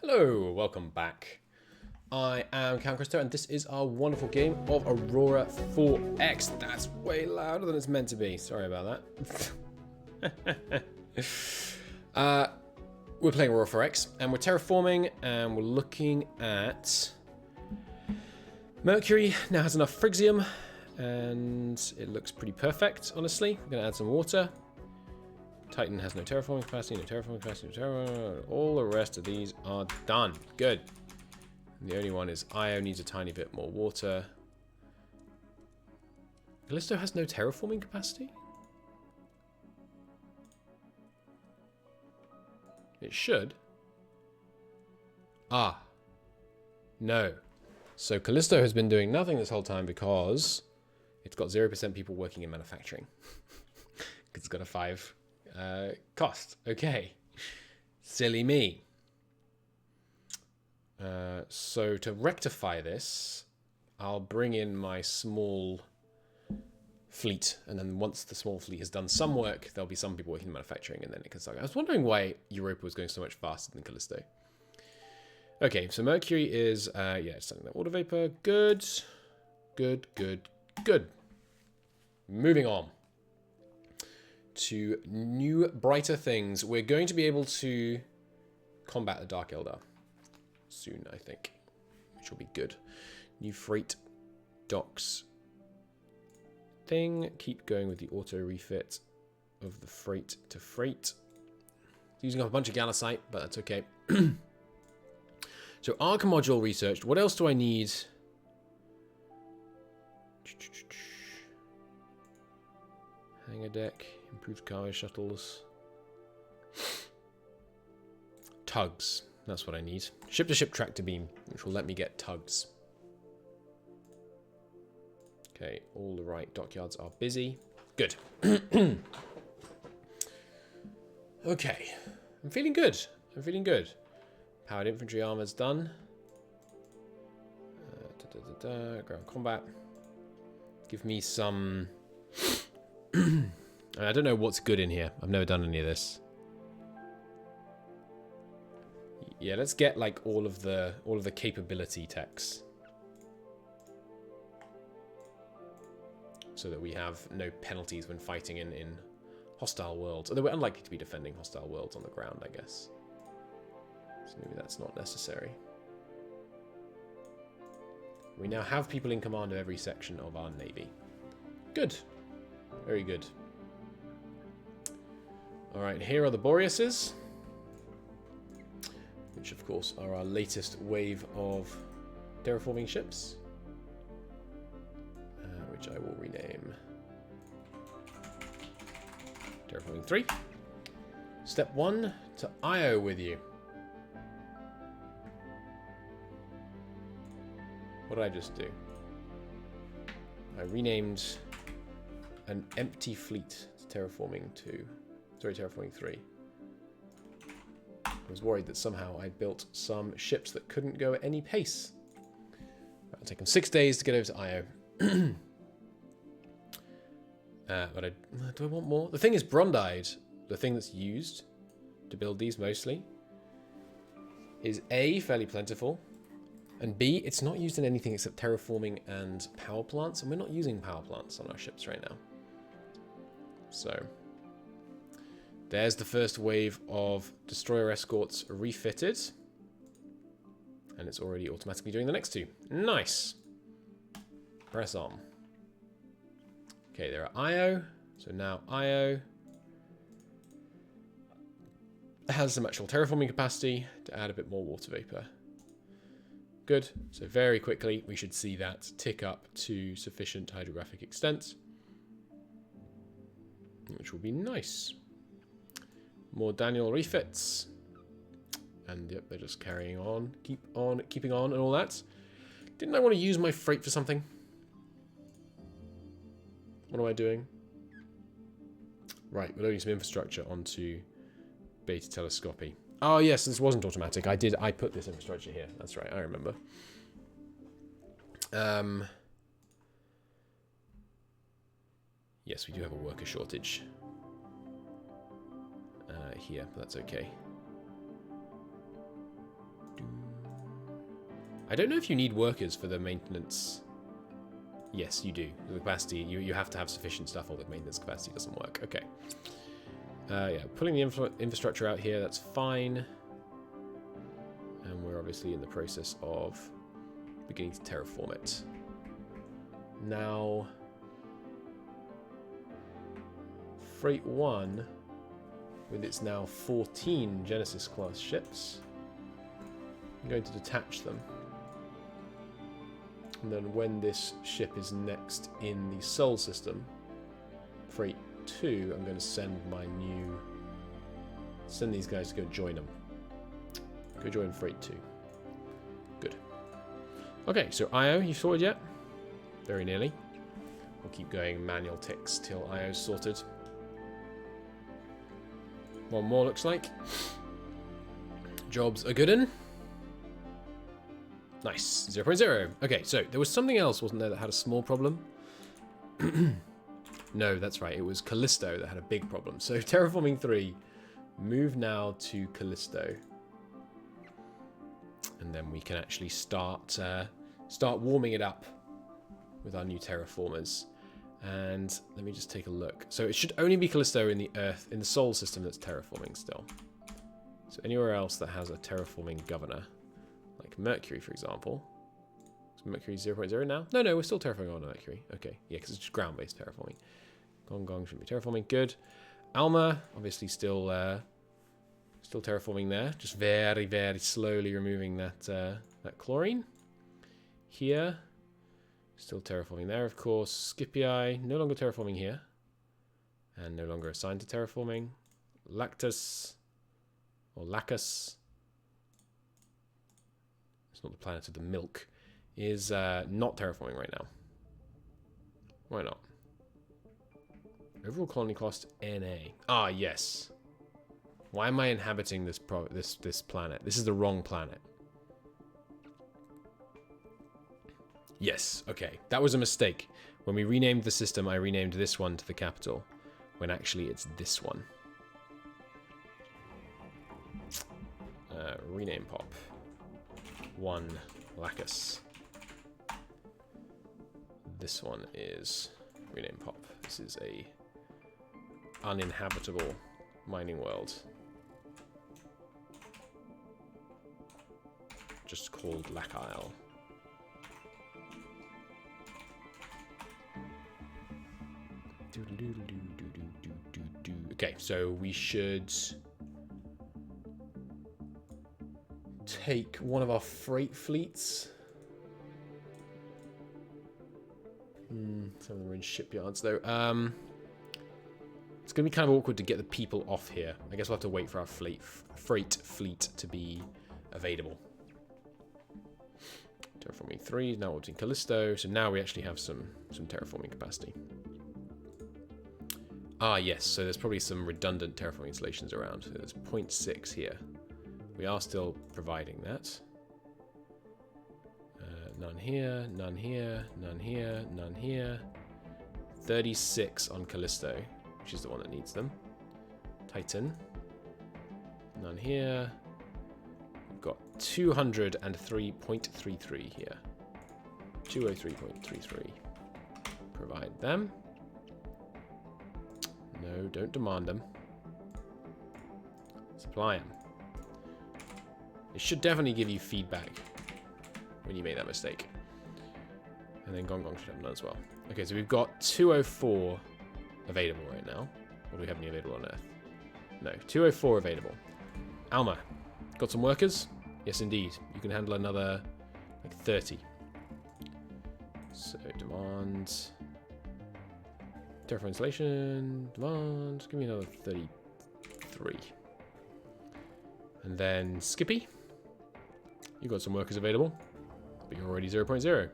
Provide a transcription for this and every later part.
Hello, welcome back. I am Cam Christo, and this is our wonderful game of Aurora 4X. That's way louder than it's meant to be. Sorry about that. We're playing Aurora 4X, and we're terraforming, and we're looking at... Mercury now has enough Phrygium, and it looks pretty perfect, honestly. We're going to add some water. Titan has no terraforming capacity, no terraforming capacity, no terraforming. All the rest of these are done. Good. And the only one is Io needs a tiny bit more water. Callisto has no terraforming capacity? It should. Ah. No. So Callisto has been doing nothing this whole time because it's got 0% people working in manufacturing. Because it's got a 5 cost. Okay. Silly me. So to rectify this, I'll bring in my small fleet, and then once the small fleet has done some work, there'll be some people working in manufacturing, and then it can start. I was wondering why Europa was going so much faster than Callisto. Okay, so Mercury is, yeah, it's something that water vapor. Good. Good, good, good. Moving on to new, brighter things. We're going to be able to combat the Dark Eldar soon, I think, which will be good. New freight docks thing. Keep going with the auto refit of the freight to freight. Using up a bunch of Gallicite, but that's okay. So Arc module researched. What else do I need? Hangar deck, improved cargo shuttles. Tugs, that's what I need. Ship-to-ship tractor beam, which will let me get tugs. Okay, all the right dockyards are busy. Good. Okay, I'm feeling good. I'm feeling good. Powered infantry armor's done. Ground combat. Give me some... I don't know what's good in here. I've never done any of this. Yeah, let's get like all of the capability techs, so that we have no penalties when fighting in hostile worlds. Although we're unlikely to be defending hostile worlds on the ground, I guess. So maybe that's not necessary. We now have people in command of every section of our navy. Good. Very good. Alright, here are the Boreases, which of course are our latest wave of terraforming ships, which I will rename Terraforming 3. Step 1, to Io with you. What did I just do? I renamed an empty fleet to Terraforming 2. Sorry, Terraforming 3. I was worried that somehow I built some ships that couldn't go at any pace. It'll take them 6 days to get over to Io. But do I want more? The thing is, Brondide, the thing that's used to build these mostly, is A, fairly plentiful, and B, it's not used in anything except terraforming and power plants, and we're not using power plants on our ships right now. So, there's the first wave of destroyer escorts refitted, and it's already automatically doing the next two. Nice! Press on. Okay, there are Io, so now Io has some actual terraforming capacity to add a bit more water vapor. Good. So very quickly, we should see that tick up to sufficient hydrographic extent, which will be nice. More Daniel refits. And yep, they're just carrying on, keeping on and all that. Didn't I want to use my freight for something? What am I doing? Right, we're loading some infrastructure onto Beta Telescopy. Oh yes, this wasn't automatic. I put this infrastructure here. That's right, I remember. Yes, we do have a worker shortage here, but that's okay. I don't know if you need workers for the maintenance. Yes, you do. The capacity, you have to have sufficient stuff or the maintenance capacity doesn't work. Okay. Yeah, pulling the infrastructure out here, that's fine. And we're obviously in the process of beginning to terraform it. Now, Freight 1, with its now 14 Genesis-class ships, I'm going to detach them. And then when this ship is next in the Sol system, Freight 2, I'm going to send these guys to go join them. Go join Freight 2. Good. Okay, so IO, you sorted yet? Very nearly. We'll keep going manual ticks till IO's sorted. One more looks like. Jobs are good in. Nice. 0.0. Okay, so there was something else, wasn't there, that had a small problem? No, that's right. It was Callisto that had a big problem. So Terraforming 3, move now to Callisto. And then we can actually start warming it up with our new terraformers. And let me just take a look. So it should only be Callisto in the Sol system that's terraforming still. So anywhere else that has a terraforming governor, like Mercury, for example. Is Mercury 0.0 now? No, we're still terraforming on Mercury. Okay, yeah, because it's just ground-based terraforming. Gong shouldn't be terraforming. Good. Alma, obviously still terraforming there. Just very, very slowly removing that chlorine. Here, still terraforming there, of course. Scipii, no longer terraforming here. And no longer assigned to terraforming. Lactus, or Lacus, it's not the planet of the milk, is not terraforming right now. Why not? Overall colony cost NA. Ah, yes. Why am I inhabiting this planet? This is the wrong planet. Yes, okay. That was a mistake. When we renamed the system, I renamed this one to the capital, when actually it's this one. Rename pop. 1 Lacus. This one is rename pop. This is a uninhabitable mining world. Just called Lac Isle. Okay, so we should take one of our freight fleets. Some of them are in shipyards, though. It's going to be kind of awkward to get the people off here. I guess we'll have to wait for our freight fleet to be available. Terraforming 3, now we're in Callisto, so now we actually have some terraforming capacity. Ah, yes, so there's probably some redundant terraforming installations around. So there's 0.6 here. We are still providing that. None here, none here, none here, none here. 36 on Callisto, which is the one that needs them. Titan. None here. We've got 203.33 here. 203.33. Provide them. No, don't demand them. Supply them. It should definitely give you feedback when you make that mistake. And then Gong should have none as well. Okay, so we've got 204 available right now. Or do we have any available on Earth? No, 204 available. Alma, got some workers? Yes, indeed. You can handle another, like, 30. So, demand. Terraform installation. Demand. Give me another 33. And then Skippy. You got some workers available. But you're already 0.0.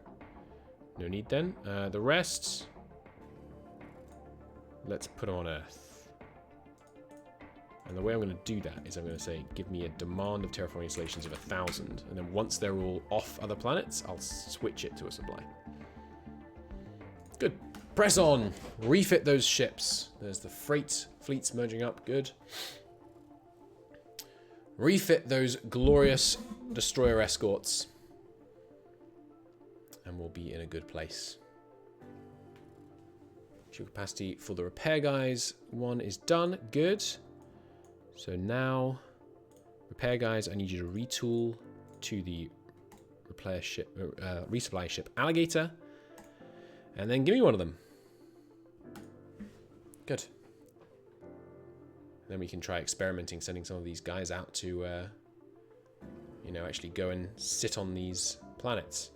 No need then. The rest, let's put them on Earth. And the way I'm going to do that is I'm going to say, give me a demand of terraforming installations of 1,000. And then once they're all off other planets, I'll switch it to a supply. Good. Press on. Refit those ships. There's the fleets merging up. Good. Refit those glorious destroyer escorts. and we'll be in a good place. Fuel capacity for the repair guys. 1 is done. Good. So now, repair guys, I need you to retool to the resupply ship Alligator. And then give me one of them. Good. Then we can try experimenting, sending some of these guys out to, you know, actually go and sit on these planets.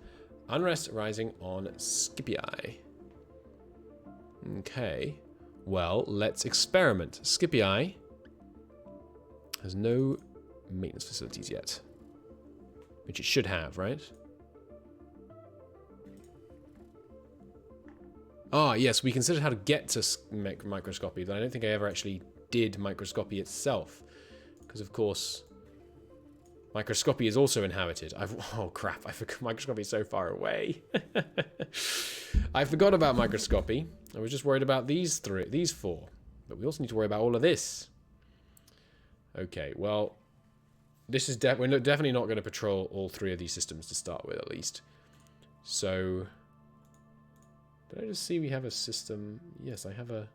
Unrest rising on Scipii. Okay. Well, let's experiment. Scipii has no maintenance facilities yet. Which it should have, right? Ah, yes, we considered how to get to microscopy, but I don't think I ever actually did microscopy itself. Because, of course, microscopy is also inhabited. Oh, crap, I forgot microscopy is so far away. I forgot about microscopy. I was just worried about these 4. But we also need to worry about all of this. Okay, well, this is we're definitely not going to patrol all 3 of these systems to start with, at least. So, did I just see we have a system? Yes, I have a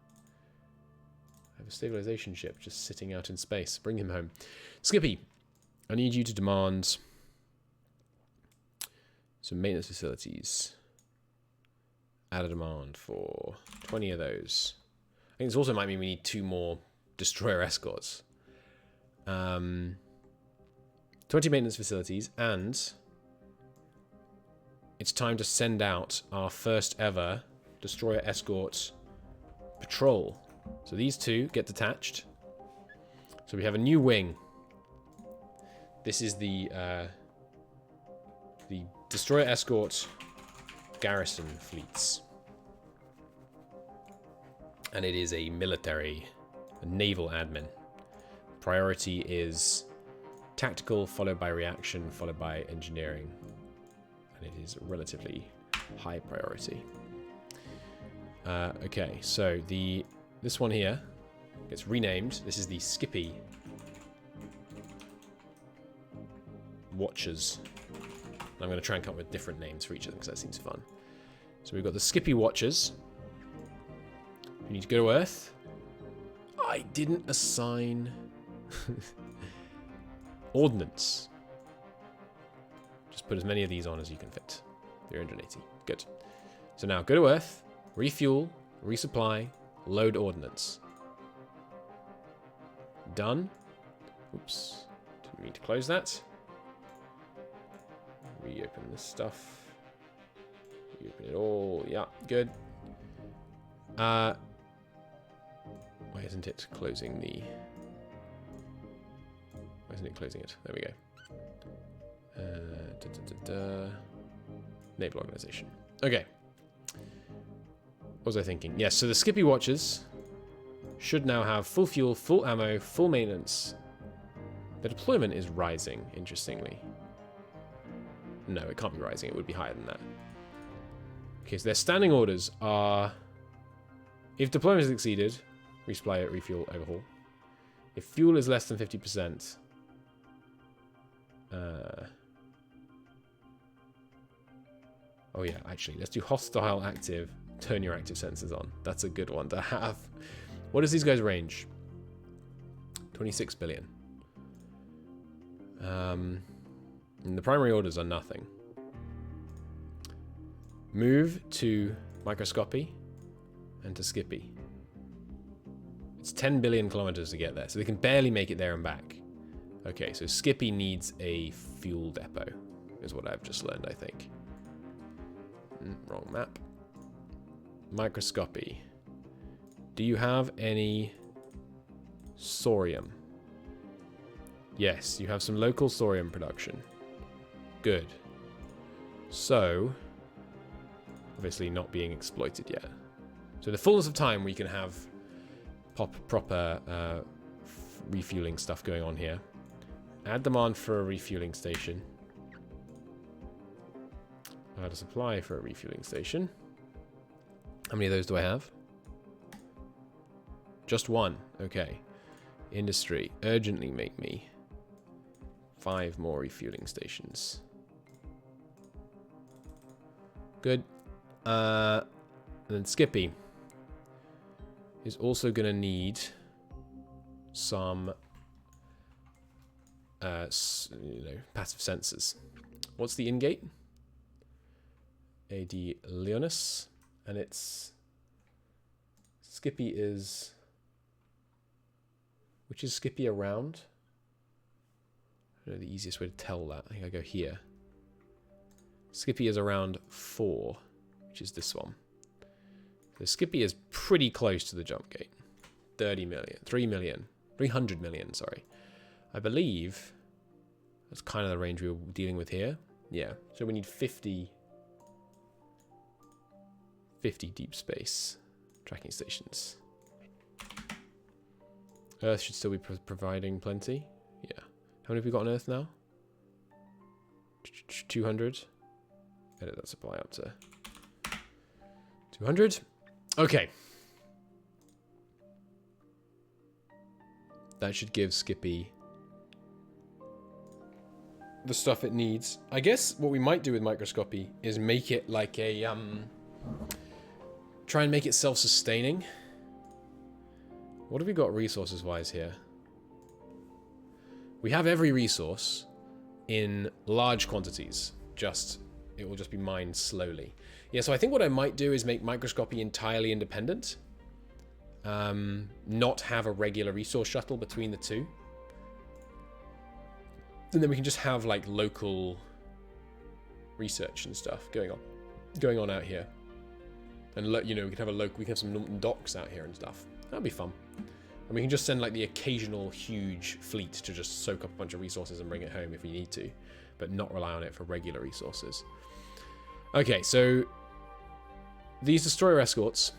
stabilization ship just sitting out in space. Bring him home. Skippy, I need you to demand some maintenance facilities. Add a demand for 20 of those. I think this also might mean we need 2 more destroyer escorts. 20 maintenance facilities, and it's time to send out our first ever destroyer escort patrol. So these 2 get detached. So we have a new wing. This is the destroyer escort garrison fleets. And it is a military, a naval admin. Priority is tactical, followed by reaction, followed by engineering. And it is relatively high priority. Okay, so this one here gets renamed. This is the Skippy Watchers. I'm going to try and come up with different names for each of them because that seems fun. So we've got the Skippy Watchers. We need to go to Earth. I didn't assign ordnance. Just put as many of these on as you can fit. 380. Good. So now go to Earth, refuel, resupply, load ordnance. Done. Oops. Didn't mean to close that. Reopen this stuff. Reopen it all. Yeah, good. Why isn't it closing the... Why isn't it closing it? There we go. Naval organization. Okay. What was I thinking? Yes, so the Skippy Watchers should now have full fuel, full ammo, full maintenance. The deployment is rising, interestingly. No, it can't be rising. It would be higher than that. Okay, so their standing orders are... If deployment is exceeded, resupply it, refuel, overhaul. If fuel is less than 50%... Oh yeah, actually, let's do hostile active. Turn your active sensors on. That's a good one to have. What is these guys' range? 26 billion. And the primary orders are nothing. Move to microscopy and to Skippy. It's 10 billion kilometers to get there, so they can barely make it there and back. Okay, so Skippy needs a fuel depot, is what I've just learned, I think. Wrong map. Microscopy. Do you have any thorium? Yes, you have some local thorium production. Good. So, obviously not being exploited yet. So in the fullness of time, we can have proper refueling stuff going on here. Add demand for a refueling station. Add a supply for a refueling station. How many of those do I have? Just 1. Okay. Industry. Urgently make me 5 more refueling stations. Good. And then Skippy is also going to need some passive sensors. What's the in-gate? AD Leonis. And it's... Skippy is... Which is Skippy around? I don't know the easiest way to tell that. I think I go here. Skippy is around 4, which is this one. So Skippy is pretty close to the jump gate. 30 million. 3 million. 300 million, sorry. I believe that's kind of the range we were dealing with here. Yeah. So we need 50 deep space tracking stations. Earth should still be providing plenty. Yeah. How many have we got on Earth now? 200. Edit that supply up to 200. Okay. That should give Skippy the stuff it needs. I guess what we might do with microscopy is make it like a try and make it self-sustaining. What have we got resources wise here? We have every resource in large quantities. It will just be mined slowly. Yeah, so I think what I might do is make microscopy entirely independent. Not have a regular resource shuttle between the two. And then we can just have like local research and stuff going on out here. And we can have some docks out here and stuff. That'd be fun. And we can just send like the occasional huge fleet to just soak up a bunch of resources and bring it home if we need to, but not rely on it for regular resources. Okay, so these destroyer escorts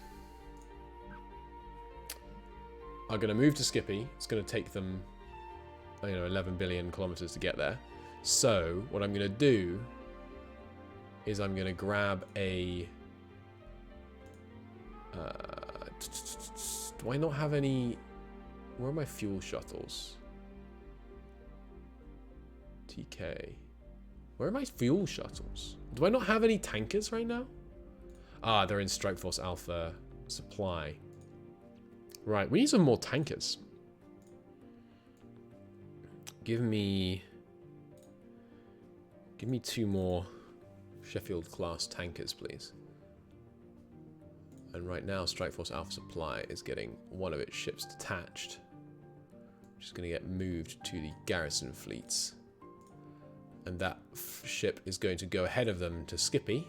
are going to move to Skippy. It's going to take them, 11 billion kilometers to get there. So what I'm going to do is I'm going to grab a... do I not have any... Where are my fuel shuttles? TK. Where are my fuel shuttles? Do I not have any tankers right now? Ah, they're in Strike Force Alpha supply. Right, we need some more tankers. Give me 2 more Sheffield class tankers, please. And right now, Strike Force Alpha Supply is getting one of its ships detached, which is going to get moved to the garrison fleets. And that ship is going to go ahead of them to Skippy.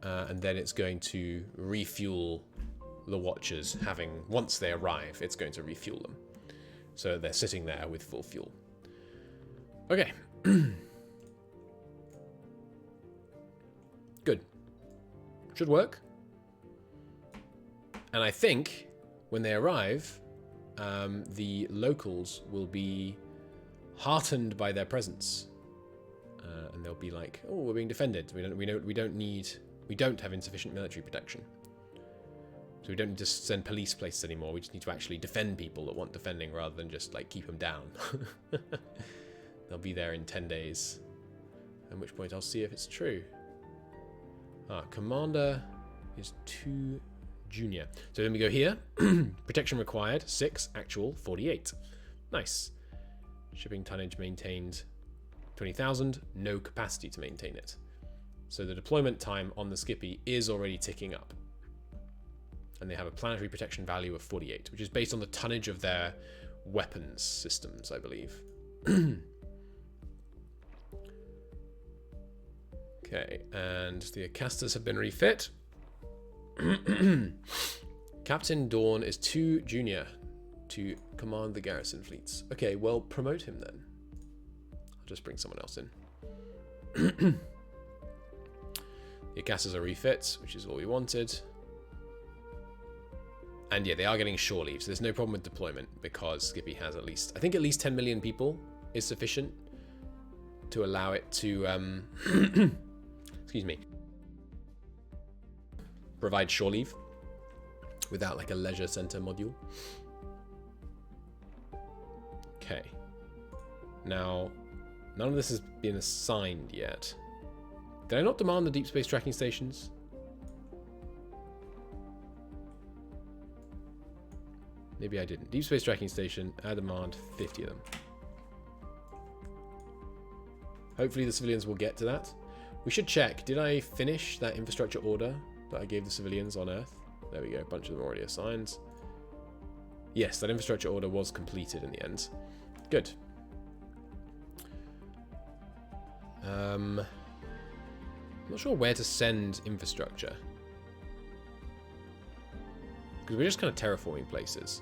And then it's going to refuel the Watchers, once they arrive, it's going to refuel them. So they're sitting there with full fuel. Okay. Good. Should work. And I think when they arrive, the locals will be heartened by their presence, and they'll be like, "Oh, we're being defended. We don't have insufficient military protection, so we don't need to send police places anymore. We just need to actually defend people that want defending, rather than just like keep them down." They'll be there in 10 days, at which point I'll see if it's true. Commander is 2 junior. So then we go here. Protection required, 6. Actual, 48. Nice. Shipping tonnage maintained, 20,000. No capacity to maintain it. So the deployment time on the Skippy is already ticking up. And they have a planetary protection value of 48, which is based on the tonnage of their weapons systems, I believe. Okay, and the Acastas have been refit. Captain Dawn is 2 junior to command the garrison fleets. Okay, well, promote him then. I'll just bring someone else in. The Acastas are refits, which is what we wanted. And yeah, they are getting shore leave, so there's no problem with deployment because Skippy has at least 10 million people is sufficient to allow it to, excuse me, provide shore leave without like a leisure center module. Okay. Now, None of this has been assigned yet. Did I not demand the deep space tracking stations? Maybe I didn't. Deep space tracking station, I demand 50 of them. Hopefully the civilians will get to that. We should check. Did I finish that infrastructure order that I gave the civilians on Earth? There we go. A bunch of them already assigned. Yes, that infrastructure order was completed in the end. Good. I'm not sure where to send infrastructure. Because we're just kind of terraforming places.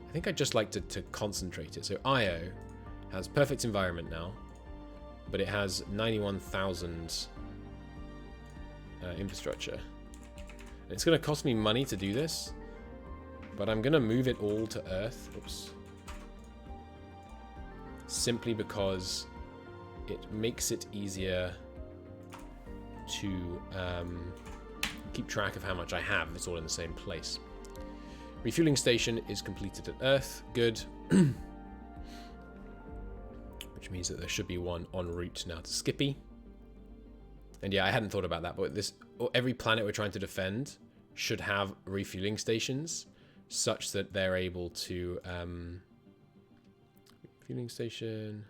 I think I'd just like to concentrate it. So IO has perfect environment now, but it has 91,000 infrastructure. And it's going to cost me money to do this, but I'm going to move it all to Earth. Oops. Simply because it makes it easier to keep track of how much I have if it's all in the same place. Refueling station is completed at Earth. Good. Which means that there should be one en route now to Skippy. And yeah, I hadn't thought about that, but every planet we're trying to defend should have refueling stations such that they're able to refueling station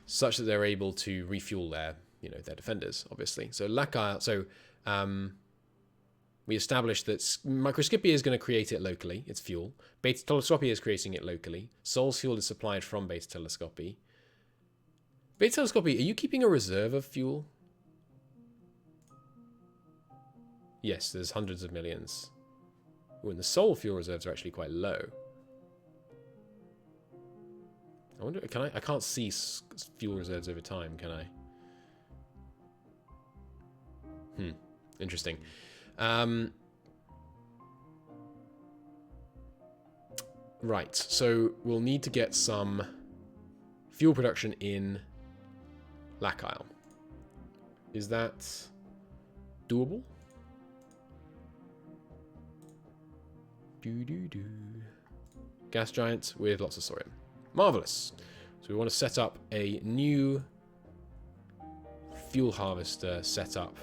such that they're able to refuel their defenders, obviously. So Lackile, we established that Microscopia is going to create it locally, its fuel. Beta Telescopy is creating it locally. Sol's fuel is supplied from Beta Telescopy. Beta Telescopy, are you keeping a reserve of fuel? Yes, there's hundreds of millions. Ooh, and the Sol fuel reserves are actually quite low. I wonder, I can't see fuel reserves over time, can I? Interesting. Right, so we'll need to get some fuel production in Lackile. Is that doable? Gas giant with lots of thorium. Marvelous. So we want to set up a new fuel harvester setup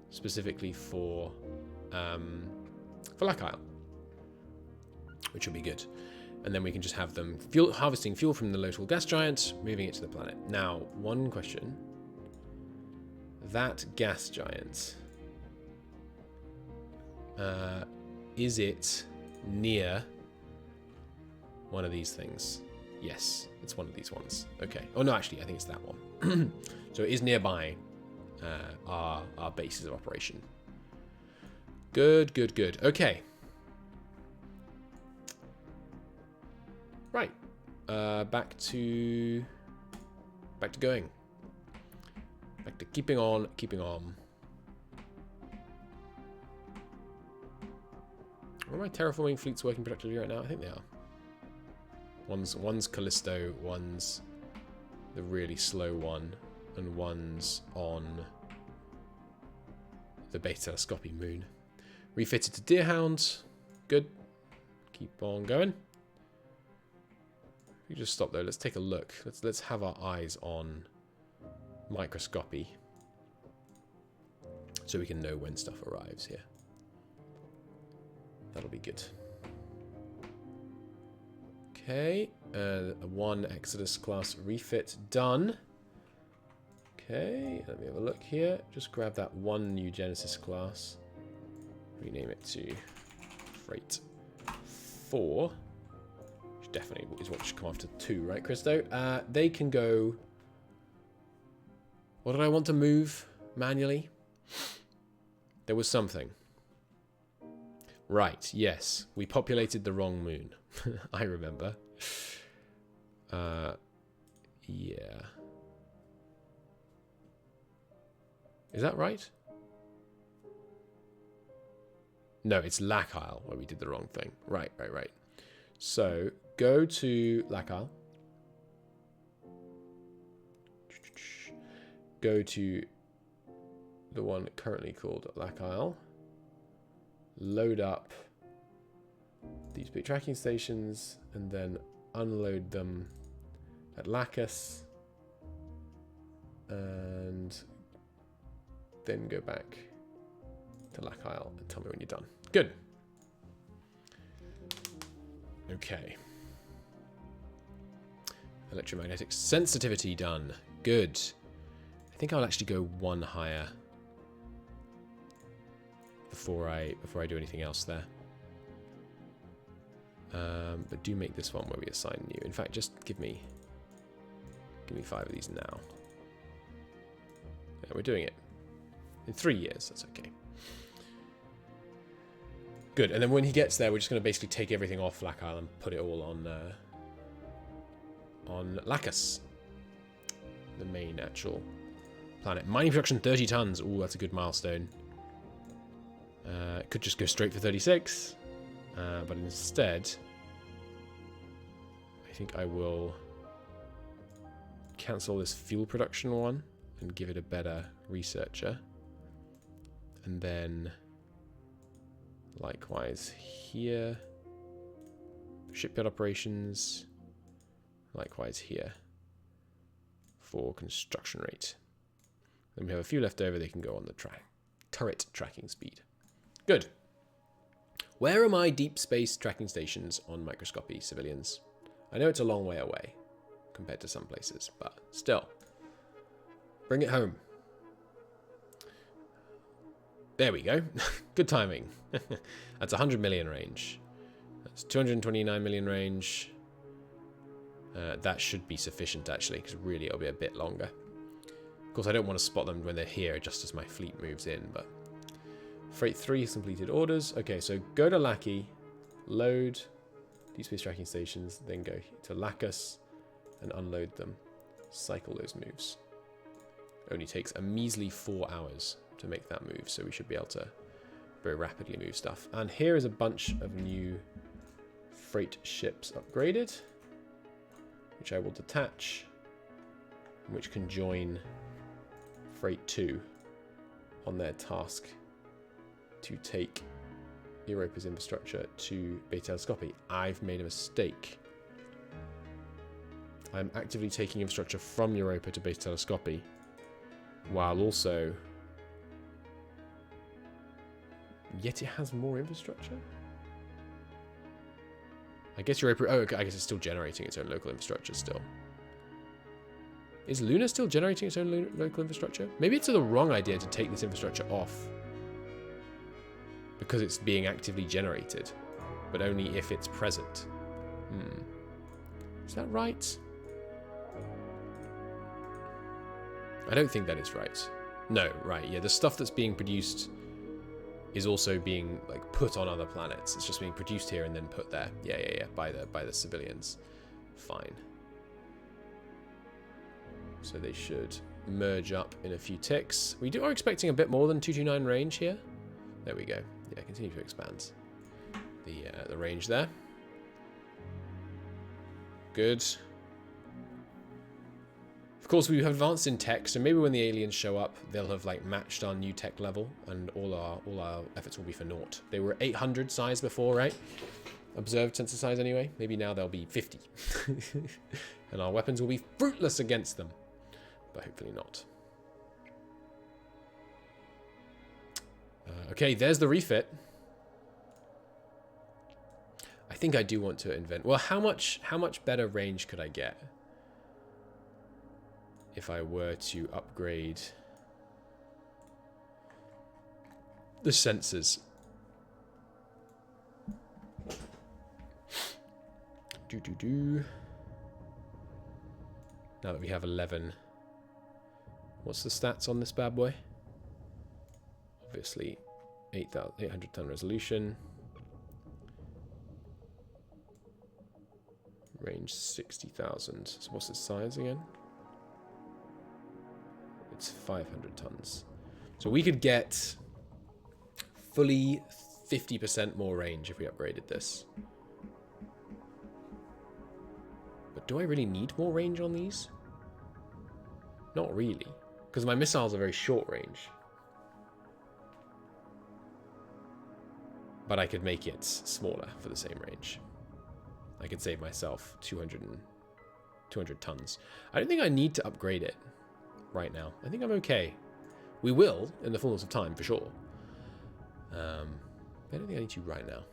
specifically for Lackile, which will be good. And then we can just have them harvesting fuel from the local gas giant, moving it to the planet. Now, one question. That gas giant, is it near one of these things? Yes, it's one of these ones. Okay. Oh, no, actually, I think it's that one. So it is nearby our bases of operation. Good, good, good. Okay. Right. Back to going. Back to keeping on, keeping on. Are my terraforming fleets working productively right now? I think they are. One's Callisto, one's the really slow one, and one's on the Beta Telescopy moon. Refitted to Deerhound. Good. Keep on going. We just stop though. Let's take a look. Let's have our eyes on Microscopy so we can know when stuff arrives here. That'll be good. Okay, one Exodus class refit done. Okay, let me have a look here. Just grab that one new Genesis class. Rename it to Freight 4. Which definitely is what should come after 2, right, Christo? They can go... What did I want to move manually? There was something. Right, yes. We populated the wrong moon. I remember. Yeah. Is that right? No, it's Lackile where we did the wrong thing. Right, right, right. So, go to Lackile. Go to the one currently called Lackile. Load up these big tracking stations and then unload them at Lacus. And then go back to Lac Isle and tell me when you're done. Good. Okay. Electromagnetic sensitivity done. Good. I think I'll actually go one higher before I do anything else there. But do make this one where we assign new. In fact, just give me 5 of these now. Yeah, we're doing it in 3 years. That's okay. Good. And then when he gets there, we're just going to basically take everything off Lac Isle and put it all on Lacus, the main actual planet. Mining production 30 tons. Ooh, that's a good milestone. It could just go straight for 36, but instead, I think I will cancel this fuel production one and give it a better researcher. And then likewise here, shipyard operations, likewise here for construction rate. Then we have a few left over, they can go on the turret tracking speed. Good. Where are my deep space tracking stations on microscopy, civilians? I know it's a long way away compared to some places, but still. Bring it home. There we go. Good timing. That's 100 million range. That's 229 million range. That should be sufficient, actually, because really it'll be a bit longer. Of course, I don't want to spot them when they're here, just as my fleet moves in, but... Freight 3 has completed orders. Okay, so go to Lackey, load deep space tracking stations, then go to Lacus and unload them. Cycle those moves. Only takes a measly 4 hours to make that move, so we should be able to very rapidly move stuff. And here is a bunch of new freight ships upgraded, which I will detach, which can join Freight 2 on their task to take Europa's infrastructure to Beta Telescopy. I've made a mistake. I'm actively taking infrastructure from Europa to Beta Telescopy, while also... Yet it has more infrastructure? I guess Europa... Oh, okay, I guess it's still generating its own local infrastructure still. Is Luna still generating its own local infrastructure? Maybe it's the wrong idea to take this infrastructure off, because it's being actively generated, but only if it's present. Is that right? I don't think that is right. No, right, yeah, the stuff that's being produced is also being like put on other planets. It's just being produced here and then put there. Yeah, by the civilians. Fine. So they should merge up in a few ticks. We are expecting a bit more than 229 range here. There we go. Yeah, continue to expand the range there. Good. Of course, we have advanced in tech, so maybe when the aliens show up, they'll have like matched our new tech level, and all our efforts will be for naught. They were 800 size before, right? Observed sensor size anyway. Maybe now they'll be 50, and our weapons will be fruitless against them. But hopefully not. Okay, there's the refit. I think I do want to invent... Well, how much better range could I get if I were to upgrade the sensors? Now that we have 11... What's the stats on this bad boy? Obviously, 800 ton resolution. Range 60,000. So what's its size again? It's 500 tons. So we could get fully 50% more range if we upgraded this. But do I really need more range on these? Not really. Because my missiles are very short range. But I could make it smaller for the same range. I could save myself 200 tons. I don't think I need to upgrade it. right now. I think I'm okay. We will, in the fullness of time, for sure. I don't think I need to right now.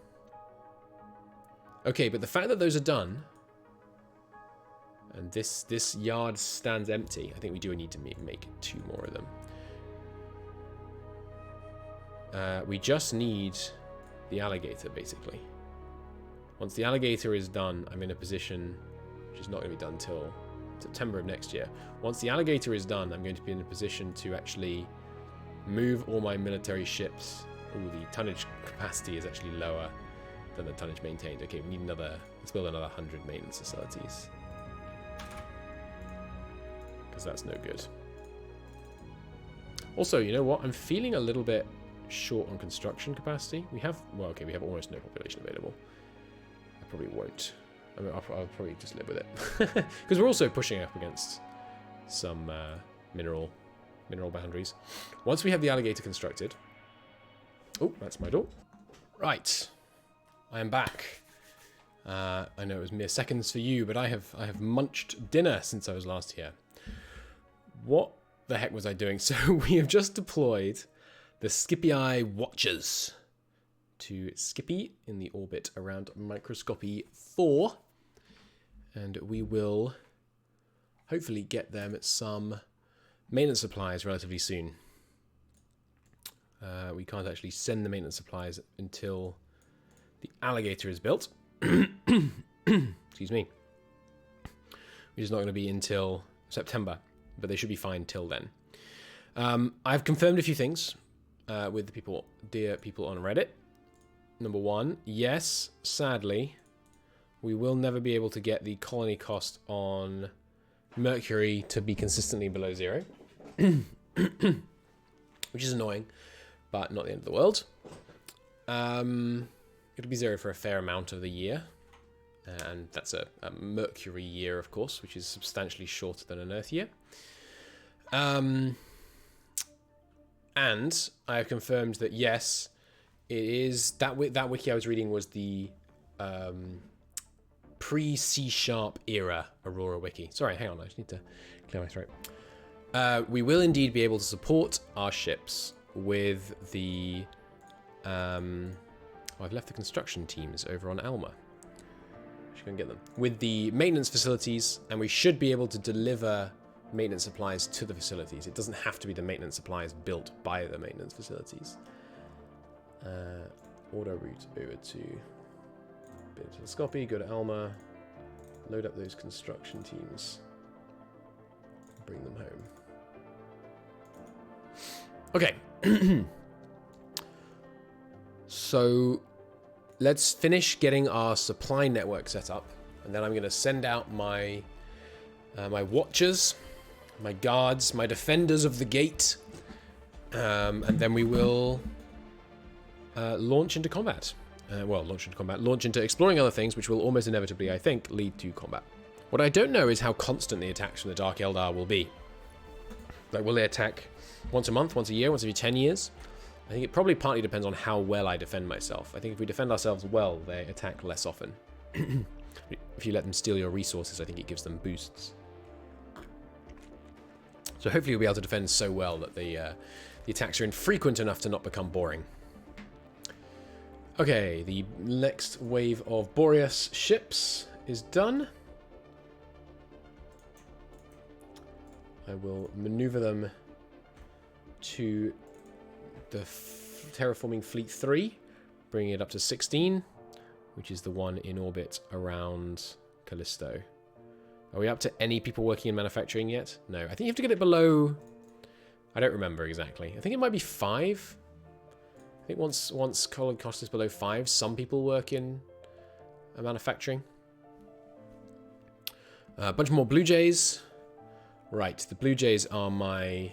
Okay, but the fact that those are done, and this yard stands empty, I think we do need to make 2 more of them. We just need the alligator, basically. Once the alligator is done, I'm in a position, which is not going to be done until September of next year. Once the alligator is done, I'm going to be in a position to actually move all my military ships. Ooh, the tonnage capacity is actually lower than the tonnage maintained. Okay, we need another, let's build another 100 maintenance facilities. Because that's no good. Also, you know what? I'm feeling a little bit short on construction capacity. We have, well, okay, we have almost no population available. I probably won't. I mean, I'll probably just live with it. Because we're also pushing up against some mineral boundaries. Once we have the alligator constructed... Oh, that's my door. Right. I am back. I know it was mere seconds for you, but I have munched dinner since I was last here. What the heck was I doing? So we have just deployed the Skippy Watchers to Skippy in the orbit around Microscopy 4. And we will hopefully get them some maintenance supplies relatively soon. We can't actually send the maintenance supplies until the alligator is built. Excuse me. Which is not going to be until September, but they should be fine till then. I've confirmed a few things with the dear people on Reddit. Number 1, yes, sadly, we will never be able to get the colony cost on Mercury to be consistently below 0. Which is annoying, but not the end of the world. It'll be 0 for a fair amount of the year. And that's a Mercury year, of course, which is substantially shorter than an Earth year. And I have confirmed that, yes, it is... That wiki I was reading was the pre-C# era Aurora wiki. Sorry, hang on, I just need to clear my throat. We will indeed be able to support our ships with the... I've left the construction teams over on Alma. I should go and get them. With the maintenance facilities, and we should be able to deliver maintenance supplies to the facilities. It doesn't have to be the maintenance supplies built by the maintenance facilities. Auto route over to Scopy, go to Alma, load up those construction teams, bring them home. Okay. So let's finish getting our supply network set up, and then I'm going to send out my my watchers, my guards, my defenders of the gate, and then we will launch into combat. Launch into exploring other things, which will almost inevitably, I think, lead to combat. What I don't know is how constant the attacks from the Dark Eldar will be. Like, will they attack once a month, once a year, once every 10 years? I think it probably partly depends on how well I defend myself. I think if we defend ourselves well, they attack less often. If you let them steal your resources, I think it gives them boosts. So hopefully we'll be able to defend so well that the attacks are infrequent enough to not become boring. Okay, the next wave of Boreas ships is done. I will maneuver them to the Terraforming Fleet 3, bringing it up to 16, which is the one in orbit around Callisto. Are we up to any people working in manufacturing yet? No, I think you have to get it below... I don't remember exactly. I think it might be 5. I think once colony cost is below 5, some people work in manufacturing. A bunch more Blue Jays. Right, the Blue Jays are my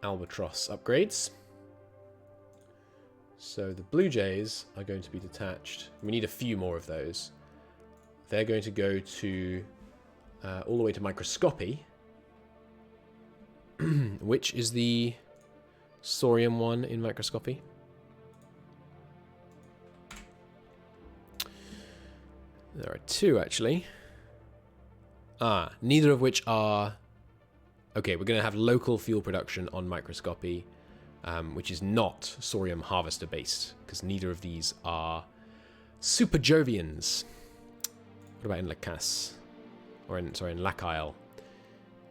Albatross upgrades. So the Blue Jays are going to be detached. We need a few more of those. They're going to go to all the way to Microscopy, which is the Saurium one in Microscopy. There are 2 actually. Neither of which are Okay, we're going to have local fuel production on microscopy, which is not Saurium harvester based, because neither of these are super Jovians. What about in Lacasse? Or in, sorry, in Lac Isle?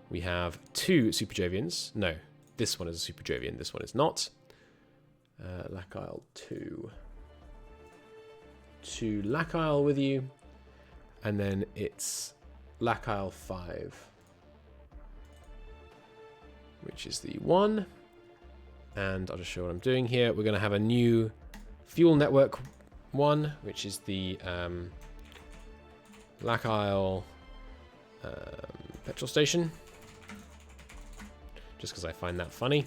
We have 2 super Jovians. No, this one is a super Jovian, this one is not. Lac Isle 2. 2 Lac Isle with you. And then it's Lac Isle 5. Which is the 1. And I'll just show what I'm doing here. We're going to have a new fuel network 1, which is the Lac Isle petrol station. Just because I find that funny.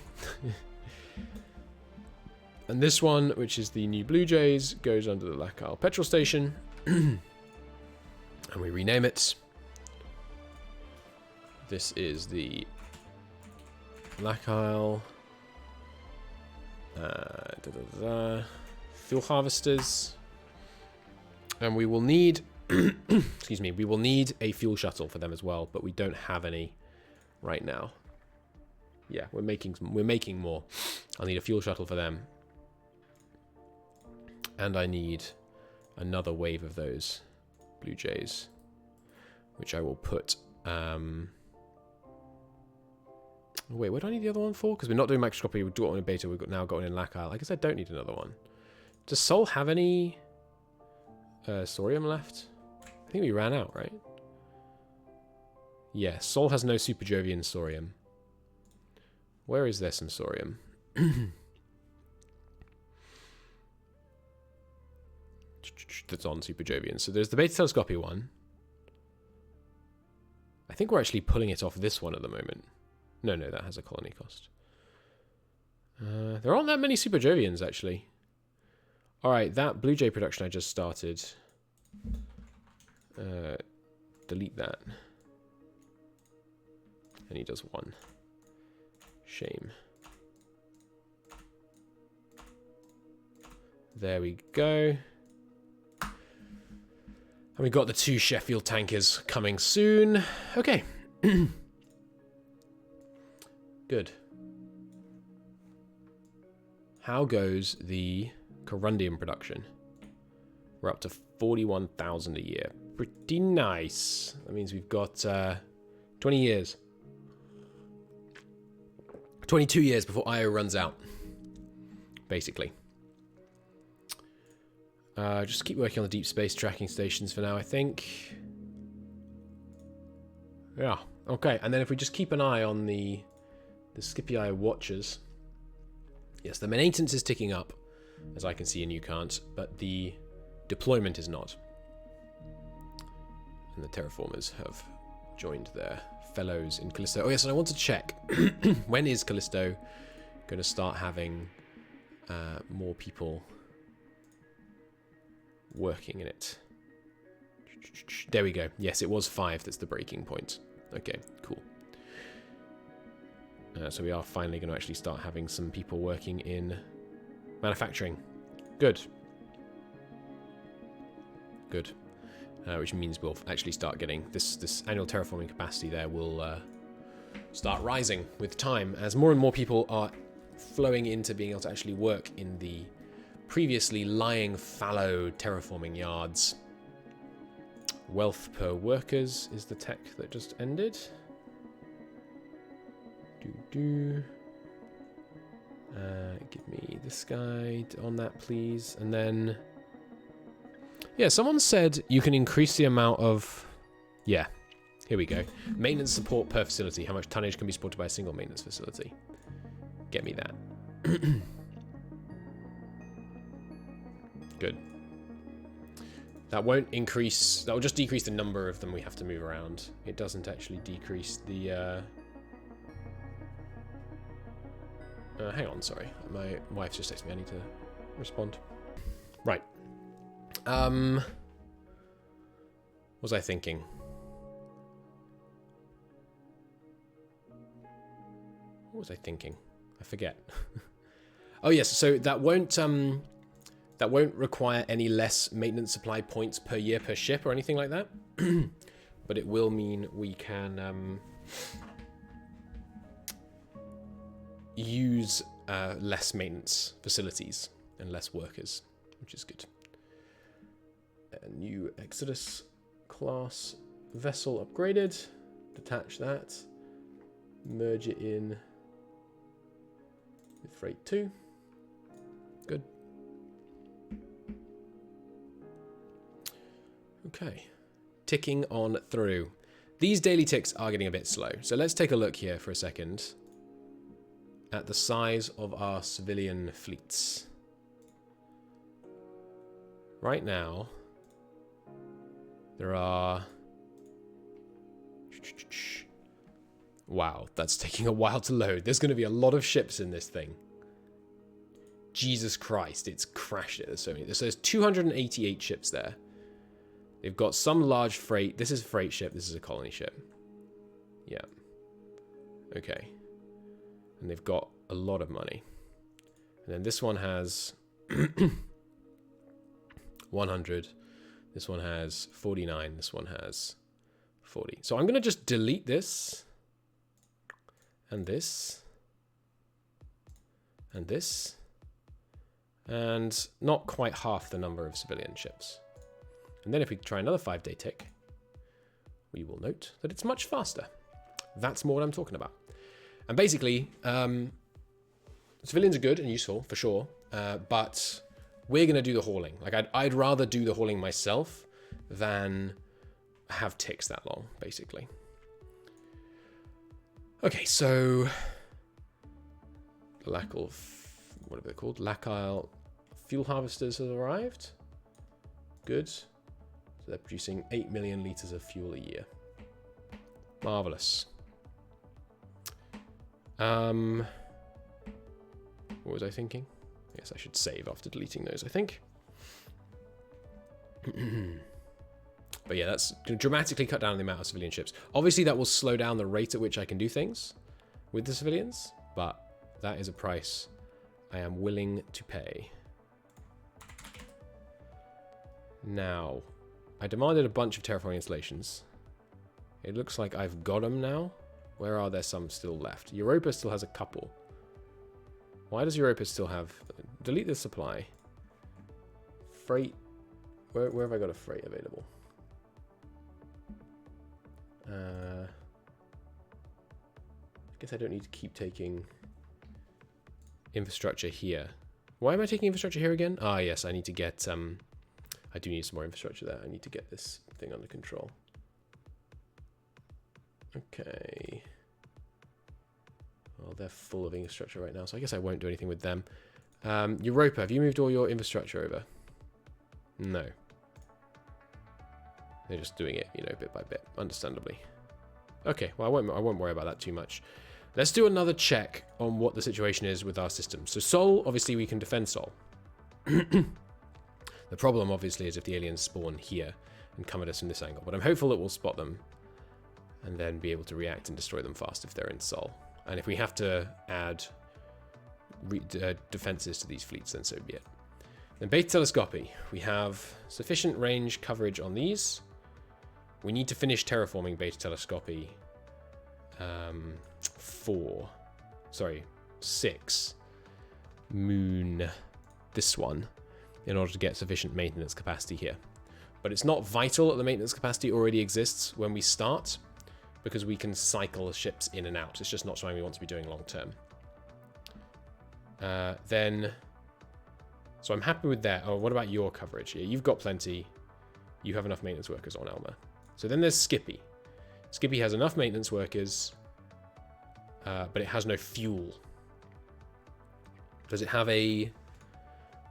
And this one, which is the new Blue Jays, goes under the Lac Isle petrol station. And we rename it. This is the Lac Isle fuel harvesters. And we will need excuse me, we will need a fuel shuttle for them as well, but we don't have any right now. Yeah, we're making more. I'll need a fuel shuttle for them. And I need another wave of those Blue Jays, which I will put wait, what do I need the other one for? Because we're not doing microscopy, we've got one in beta, we've now got one in Lac Isle. I guess I don't need another one. Does Sol have any Saurium left? I think we ran out, right? Yeah, Sol has no Super Jovian Saurium. Where is there some Saurium? That's on Super Jovian. So there's the Beta Telescopy one. I think we're actually pulling it off this one at the moment. No, that has a colony cost. There aren't that many Super Jovians, actually. Alright, that Blue Jay production I just started. Delete that. And he does 1. Shame. There we go. And we got the 2 Sheffield tankers coming soon. Okay. Good. How goes the corundium production? We're up to 41,000 a year. Pretty nice. That means we've got 20 years. 22 years before IO runs out. Basically. Just keep working on the deep space tracking stations for now, I think. Yeah, okay. And then if we just keep an eye on the Scipii watchers. Yes, the maintenance is ticking up, as I can see, and you can't, but the deployment is not. And the terraformers have joined their fellows in Callisto. Oh yes, and I want to check. When is Callisto going to start having more people working in it? There we go. Yes, it was 5. That's the breaking point. Okay, cool. So we are finally going to actually start having some people working in manufacturing. Good. Good. Which means we'll actually start getting this annual terraforming capacity there will start rising with time as more and more people are flowing into being able to actually work in the previously lying fallow terraforming yards. Wealth per workers is the tech that just ended. Give me this guy on that, please. And then, yeah, someone said you can increase the amount of, yeah, here we go. Maintenance support per facility. How much tonnage can be supported by a single maintenance facility? Get me that. Good. That won't increase, that will just decrease the number of them we have to move around. It doesn't actually decrease the, hang on, sorry. My wife's just texted me. I need to respond. Right. What was I thinking? What was I thinking? I forget. Oh yes, so that won't require any less maintenance supply points per year per ship or anything like that. But it will mean we can use less maintenance facilities and less workers, which is good. A new Exodus class vessel upgraded. Detach that. Merge it in with Freight 2. Good. Okay. Ticking on through. These daily ticks are getting a bit slow. So let's take a look here for a second at the size of our civilian fleets. Right now, there are... Wow, that's taking a while to load. There's going to be a lot of ships in this thing. Jesus Christ, it's crashed it. There's so many. So there's 288 ships there. They've got some large freight. This is a freight ship. This is a colony ship. Yeah. Okay. And they've got a lot of money. And then this one has 100. This one has 49. This one has 40. So I'm going to just delete this. And this. And this. And not quite half the number of civilian ships. And then if we try another 5-day tick, we will note that it's much faster. That's more what I'm talking about. And basically, civilians are good and useful, for sure. But we're going to do the hauling. Like, I'd rather do the hauling myself than have ticks that long, basically. Okay, so... Lacal... What are they called? Lacal fuel harvesters have arrived. Good. So they're producing 8 million litres of fuel a year. Marvellous. What was I thinking? I guess I should save after deleting those, I think. But yeah, that's going to dramatically cut down the amount of civilian ships. Obviously, that will slow down the rate at which I can do things with the civilians, but that is a price I am willing to pay. Now, I demanded a bunch of terraforming installations. It looks like I've got them now. Where are there some still left? Europa still has a couple. Why does Europa still have... Delete the supply. Freight. Where have I got a freight available? I guess I don't need to keep taking infrastructure here. Why am I taking infrastructure here again? Ah, yes, I need to get... I do need some more infrastructure there. I need to get this thing under control. Okay. Well, they're full of infrastructure right now, so I guess I won't do anything with them. Europa, have you moved all your infrastructure over? No. They're just doing it, you know, bit by bit, understandably. Okay, well, I won't worry about that too much. Let's do another check on what the situation is with our system. So Sol, obviously we can defend Sol. The problem, obviously, is if the aliens spawn here and come at us from this angle. But I'm hopeful it will spot them and then be able to react and destroy them fast if they're in Sol. And if we have to add defenses to these fleets, then so be it. Then beta telescopy. We have sufficient range coverage on these. We need to finish terraforming beta telescopy 6 moon, this one, in order to get sufficient maintenance capacity here. But it's not vital that the maintenance capacity already exists when we start, because we can cycle ships in and out. It's just not something we want to be doing long term. So I'm happy with that. Oh, what about your coverage? Yeah, you've got plenty. You have enough maintenance workers on Elma. So then there's Skippy. Skippy has enough maintenance workers, but it has no fuel. Does it have a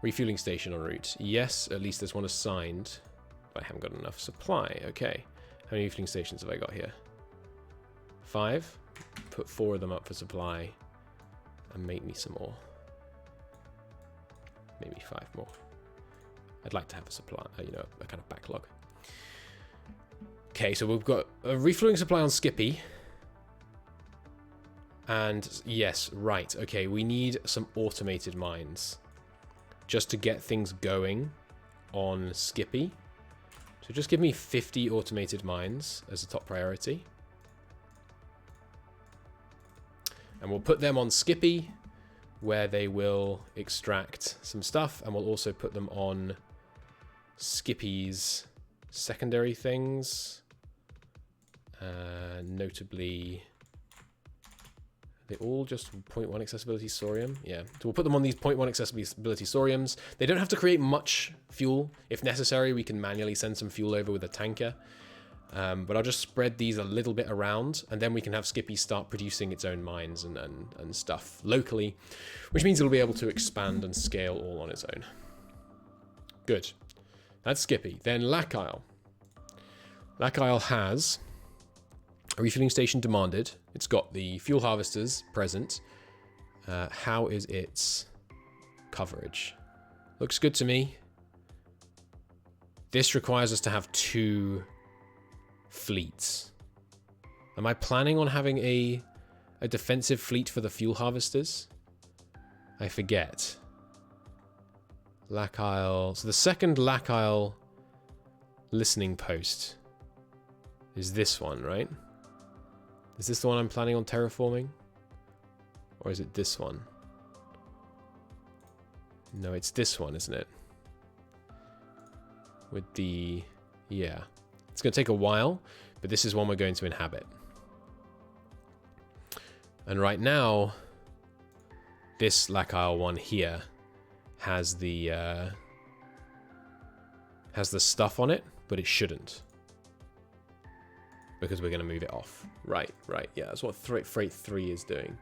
refueling station en route? Yes, at least there's one assigned, but I haven't got enough supply. Okay. How many refueling stations have I got here? 5. Put 4 of them up for supply and make me some more. Maybe 5 more. I'd like to have a supply, you know, a kind of backlog. Okay, so we've got a refueling supply on Skippy. And yes, right. Okay, we need some automated mines just to get things going on Skippy. So just give me 50 automated mines as a top priority. And we'll put them on Skippy, where they will extract some stuff, and we'll also put them on Skippy's secondary things. Notably, they all just 0.1 accessibility sorium. Yeah, so we'll put them on these 0.1 accessibility soriums. They don't have to create much fuel. If necessary, we can manually send some fuel over with a tanker. But I'll just spread these a little bit around, and then we can have Skippy start producing its own mines and stuff locally, which means it'll be able to expand and scale all on its own. Good. That's Skippy. Then Lac Isle. Lac Isle has a refueling station demanded. It's got the fuel harvesters present. How is its coverage? Looks good to me. This requires us to have 2 fleets. Am I planning on having a defensive fleet for the fuel harvesters? I forget. Lac Isle. So the second Lac Isle listening post is this one, right? Is this the one I'm planning on terraforming? Or is it this one? No, it's this one, isn't it? With the... yeah. It's going to take a while, but this is one we're going to inhabit. And right now, this Lac Isle one here has the stuff on it, but it shouldn't. Because we're going to move it off. Right. Yeah, that's what Freight 3 is doing.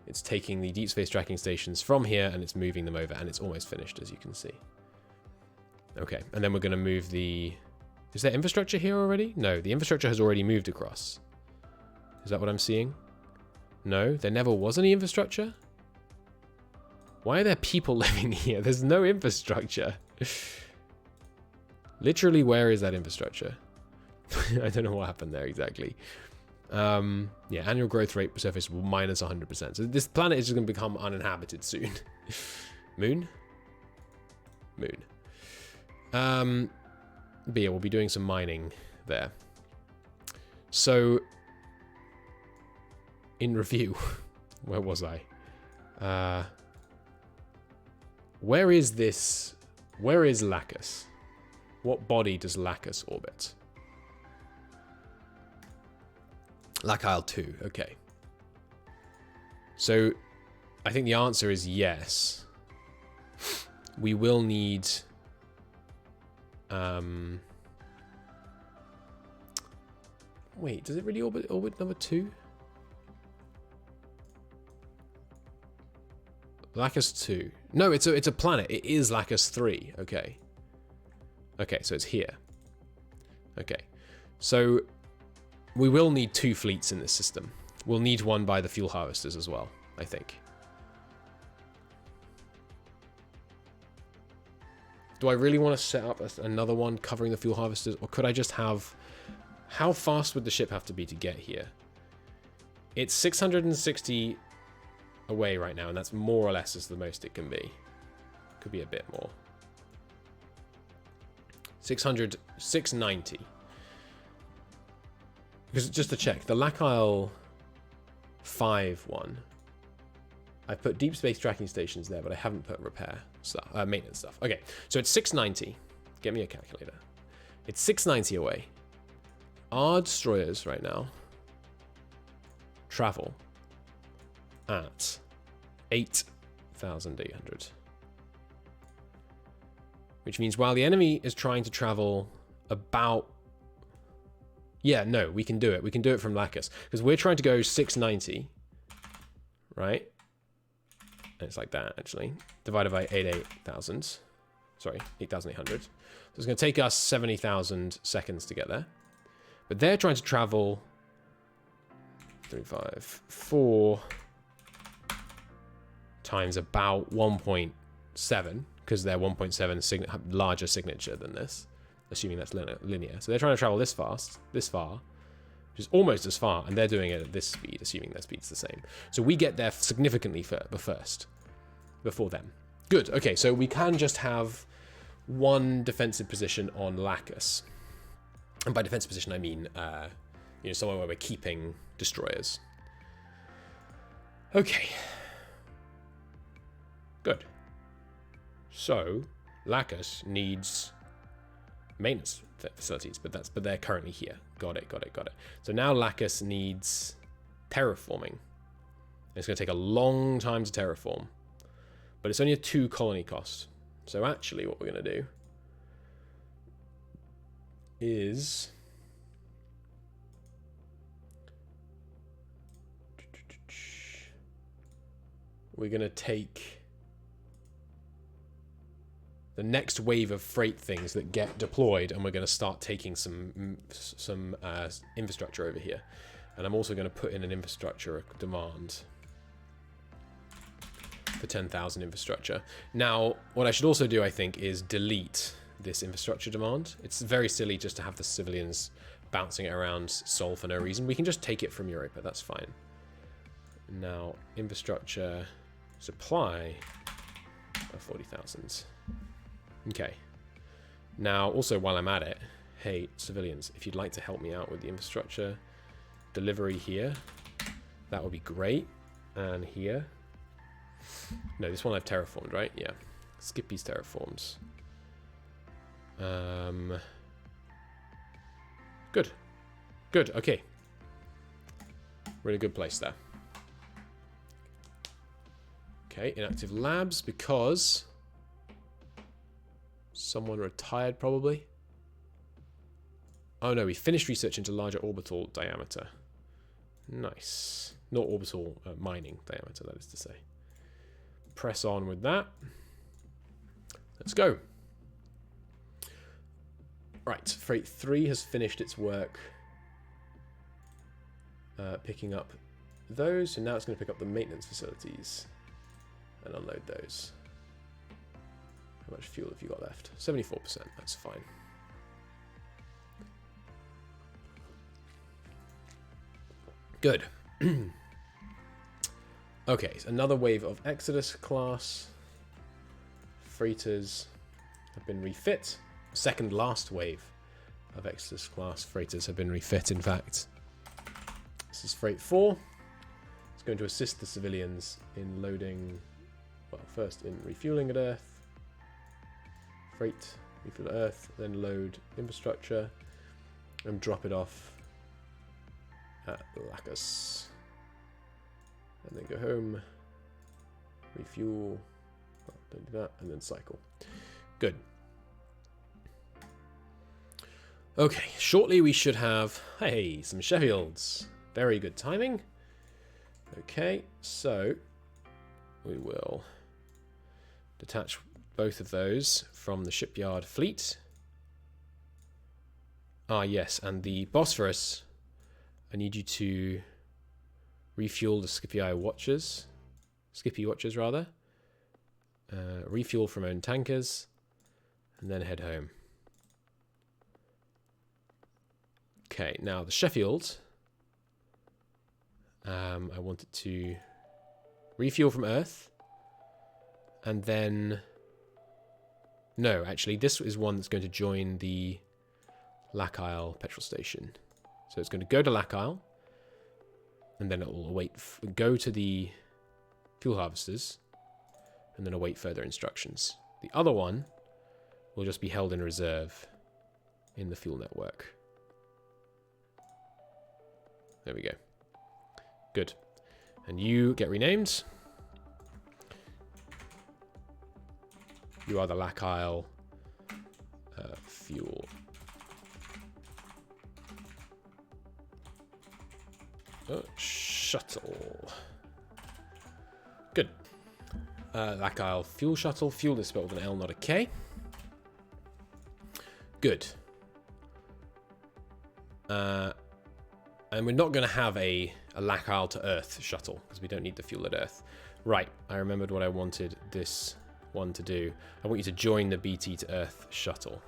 It's taking the deep space tracking stations from here, and it's moving them over, and it's almost finished, as you can see. Okay, and then we're going to move the... is there infrastructure here already? No, the infrastructure has already moved across. Is that what I'm seeing? No, there never was any infrastructure? Why are there people living here? There's no infrastructure. Literally, where is that infrastructure? I don't know what happened there exactly. Yeah, annual growth rate per surface minus 100%. So this planet is just going to become uninhabited soon. Moon? Moon. But yeah, we'll be doing some mining there. So, in review, where was I? Where is this? Where is Lacus? What body does Lacus orbit? Lac Isle 2, okay. So, I think the answer is yes. We will need... wait, does it really orbit number 2? Lacus 2. No, it's a planet. It is Lacus 3. Okay. Okay, so it's here. Okay. So we will need 2 fleets in this system. We'll need one by the fuel harvesters as well, I think. Do I really want to set up another one covering the fuel harvesters? Or could I just have... how fast would the ship have to be to get here? It's 660 away right now, and that's more or less as the most it can be. Could be a bit more. 690. Because just to check, the Lac Isle 5 one, I put deep space tracking stations there, but I haven't put repair stuff, maintenance stuff. Okay, so it's 690. Get me a calculator. It's 690 away. Our destroyers right now travel at 8,800. Which means while the enemy is trying to travel about... yeah, no, we can do it. We can do it from Lacus. Because we're trying to go 690. Right? And it's like that, actually. Divided by 8,000. Sorry, 8,800. So it's going to take us 70,000 seconds to get there. But they're trying to travel... 3, 5, 4... times about 1.7. Because they're 1.7 larger signature than this. Assuming that's linear. So they're trying to travel this far, which is almost as far, and they're doing it at this speed, assuming their speed's the same. So we get there significantly first, before them. Good, okay, so we can just have one defensive position on Lacus. And by defensive position, I mean, somewhere where we're keeping destroyers. Okay. Good. So, Lacus needs maintenance facilities, but they're currently here. Got it. So now Lacus needs terraforming. It's going to take a long time to terraform, but it's only a 2 colony cost. So actually what we're going to do is we're going to take the next wave of freight things that get deployed, and we're going to start taking some infrastructure over here. And I'm also going to put in an infrastructure demand for 10,000 infrastructure. Now, what I should also do, I think, is delete this infrastructure demand. It's very silly just to have the civilians bouncing it around Sol for no reason. We can just take it from Europa, that's fine. Now, infrastructure supply of 40,000. Okay. Now, also while I'm at it, hey, civilians, if you'd like to help me out with the infrastructure delivery here, that would be great. And here. No, this one I've terraformed, right? Yeah. Skippy's terraforms. Good. Good, okay. We're in a good place there. Okay, inactive labs because someone retired probably. Oh no, we finished research into larger orbital diameter. Nice. Not orbital mining diameter, that is to say. Press on with that. Let's go. Right, Freight 3 has finished its work picking up those, and now it's going to pick up the maintenance facilities and unload those. How much fuel have you got left? 74%, that's fine. Good. Okay, so another wave of Exodus class freighters have been refit. Second last wave of Exodus class freighters have been refit, in fact. This is Freight 4. It's going to assist the civilians in loading, well, first in refueling at Earth. Freight, refuel at Earth, then load infrastructure and drop it off at Lacus. And then go home, refuel, well, don't do that, and then cycle. Good. Okay, shortly we should have, hey, some Sheffields. Very good timing. Okay, so we will detach both of those from the shipyard fleet. Ah, yes, and the Bosphorus, I need you to refuel the Skippy Watchers. Refuel from own tankers, and then head home. Okay, now the Sheffield. I want it to refuel from Earth, and then... No, actually, this is one that's going to join the Lac Isle petrol station. So it's going to go to Lac Isle, and then it will await, go to the fuel harvesters, and then await further instructions. The other one will just be held in reserve in the fuel network. There we go. Good. And you get renamed. You are the Lac Isle fuel. Shuttle. Good. Lac Isle fuel shuttle. Fuel is spelled with an L, not a K. Good. And we're not going to have a Lac Isle to Earth shuttle because we don't need the fuel at Earth. Right, I remembered what I wanted this one to do. I want you to join the BT to Earth shuttle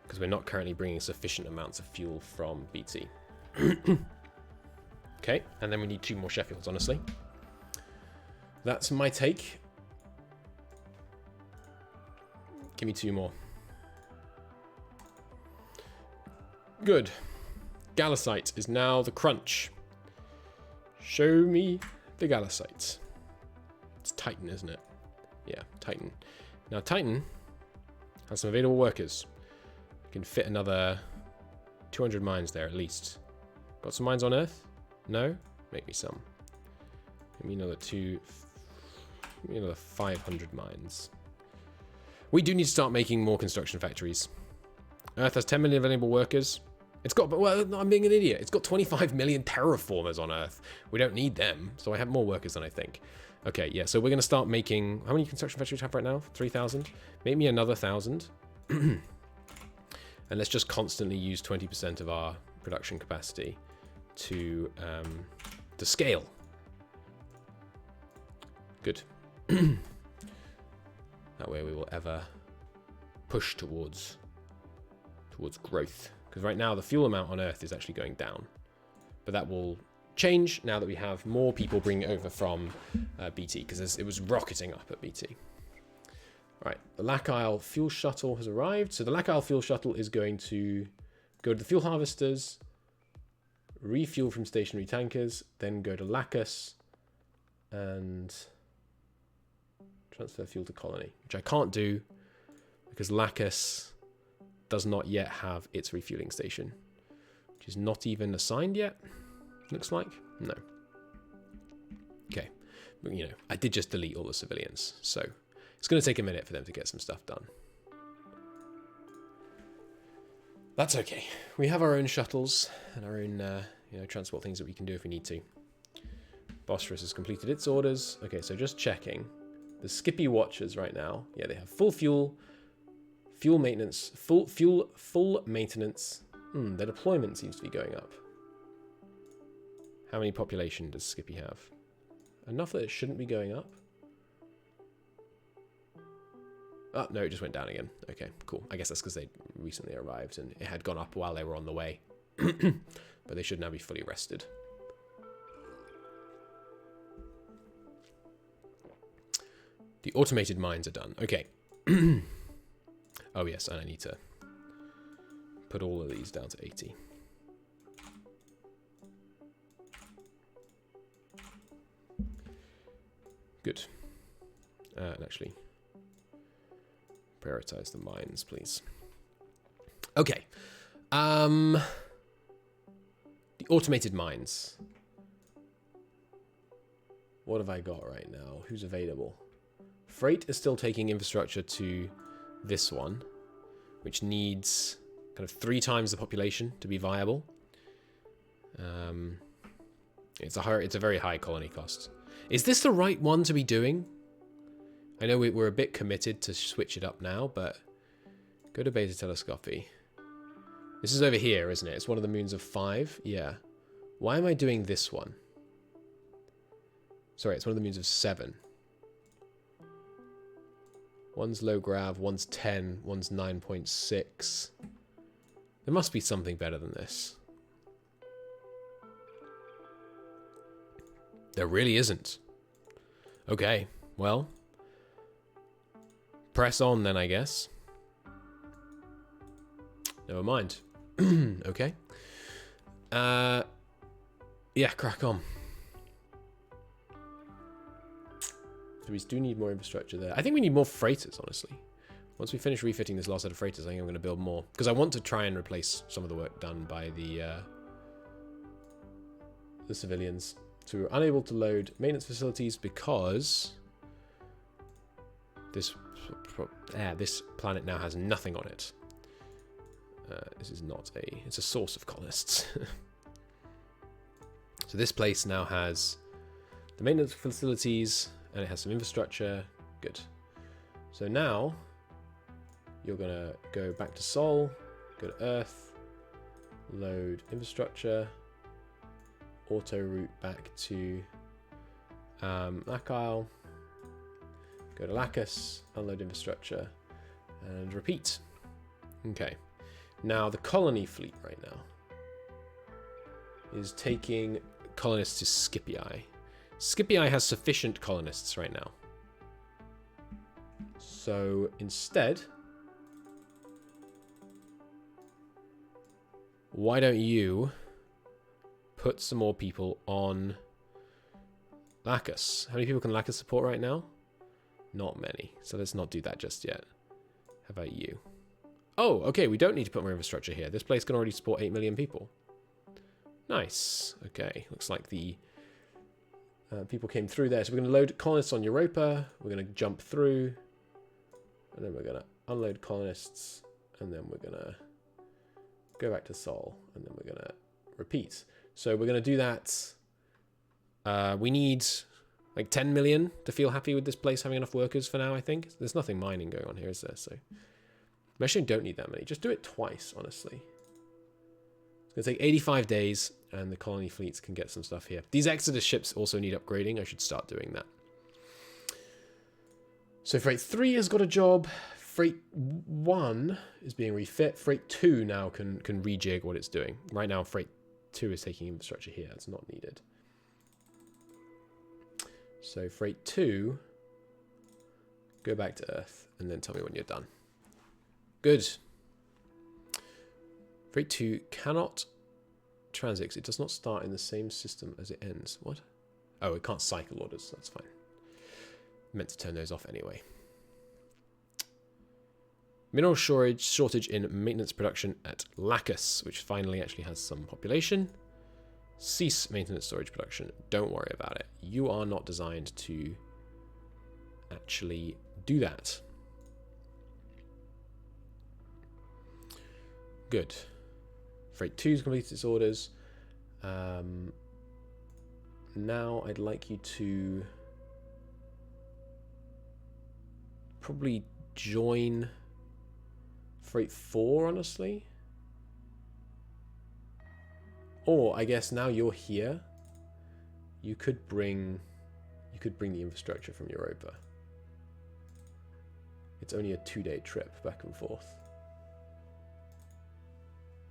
because we're not currently bringing sufficient amounts of fuel from BT. Okay, and then we need 2 more Sheffields, honestly. That's my take. Give me 2 more. Good. Gallicite is now the crunch. Show me the Galicites. It's Titan, isn't it? Yeah, Titan. Now, Titan has some available workers. We can fit another 200 mines there at least. Got some mines on Earth? No? Make me some. Give me another 500 mines. We do need to start making more construction factories. Earth has 10 million available workers. It's got, well, I'm being an idiot. It's got 25 million terraformers on Earth. We don't need them, so I have more workers than I think. Okay, yeah, so we're going to start making... How many construction factories do we have right now? 3,000? Make me another 1,000. And let's just constantly use 20% of our production capacity to scale. Good. That way we will ever push towards growth. Because right now the fuel amount on Earth is actually going down. But that will change now that we have more people bringing over from BT, because it was rocketing up at BT. Right, the Lac Isle fuel shuttle has arrived. So the Lac Isle fuel shuttle is going to go to the fuel harvesters, refuel from stationary tankers, then go to Lacus and transfer fuel to Colony, which I can't do because Lacus does not yet have its refueling station, which is not even assigned yet, looks like. No. Okay, but, you know, I did just delete all the civilians, so it's going to take a minute for them to get some stuff done. That's okay. We have our own shuttles and our own, transport things that we can do if we need to. Bosphorus has completed its orders. Okay, so just checking. The Skippy Watchers right now, yeah, they have full fuel maintenance, full maintenance. Their deployment seems to be going up. How many population does Skippy have? Enough that it shouldn't be going up. Oh, no, it just went down again. Okay, cool. I guess that's because they recently arrived and it had gone up while they were on the way. But they should now be fully rested. The automated mines are done. Okay. Oh, yes, and I need to put all of these down to 80. Good. And actually, prioritize the mines, please. Okay. The automated mines. What have I got right now? Who's available? Freight is still taking infrastructure to this one, which needs kind of 3 times the population to be viable. It's a very high colony cost. Is this the right one to be doing? I know we're a bit committed to switch it up now, but go to Beta Telescopy. This is over here, isn't it? It's one of the moons of 5. Yeah. Why am I doing this one? Sorry, it's one of the moons of 7. One's low grav, one's 10, one's 9.6. There must be something better than this. There really isn't. Okay, well. Press on then, I guess. Never mind. Okay. Yeah, crack on. So we do need more infrastructure there. I think we need more freighters, honestly. Once we finish refitting this last set of freighters, I think I'm going to build more. Because I want to try and replace some of the work done by the civilians. So we're unable to load maintenance facilities because this planet now has nothing on it. This is not it's a source of colonists. So this place now has the maintenance facilities and it has some infrastructure. Good. So now you're going to go back to Sol, go to Earth, load infrastructure, auto route back to Lac Isle, go to Lacus, unload infrastructure, and repeat. Okay. Now the colony fleet right now is taking colonists to Scipii. Scipii has sufficient colonists right now. So instead, why don't you put some more people on Lacus. How many people can Lacus support right now? Not many. So let's not do that just yet. How about you? Oh, okay. We don't need to put more infrastructure here. This place can already support 8 million people. Nice. Okay. Looks like the people came through there. So we're going to load colonists on Europa. We're going to jump through. And then we're going to unload colonists. And then we're going to go back to Sol. And then we're going to repeat. So we're going to do that. We need like 10 million to feel happy with this place having enough workers for now, I think. There's nothing mining going on here, is there? So we actually don't need that many. Just do it twice, honestly. It's going to take 85 days, and the colony fleets can get some stuff here. These Exodus ships also need upgrading. I should start doing that. So Freight 3 has got a job. Freight 1 is being refit. Freight 2 now can rejig what it's doing. Right now, Freight 2 is taking infrastructure here. It's not needed. So Freight 2, go back to Earth, and then tell me when you're done. Good. Freight 2 cannot transit because it does not start in the same system as it ends. What? Oh, it can't cycle orders. That's fine. Meant to turn those off anyway. Mineral shortage in maintenance production at Lacus, which finally actually has some population. Cease maintenance storage production. Don't worry about it. You are not designed to actually do that. Good. Freight 2's completed its orders. Now I'd like you to probably join Freight 4, honestly. Or I guess now you're here, you could bring the infrastructure from Europa. It's only a 2-day trip back and forth.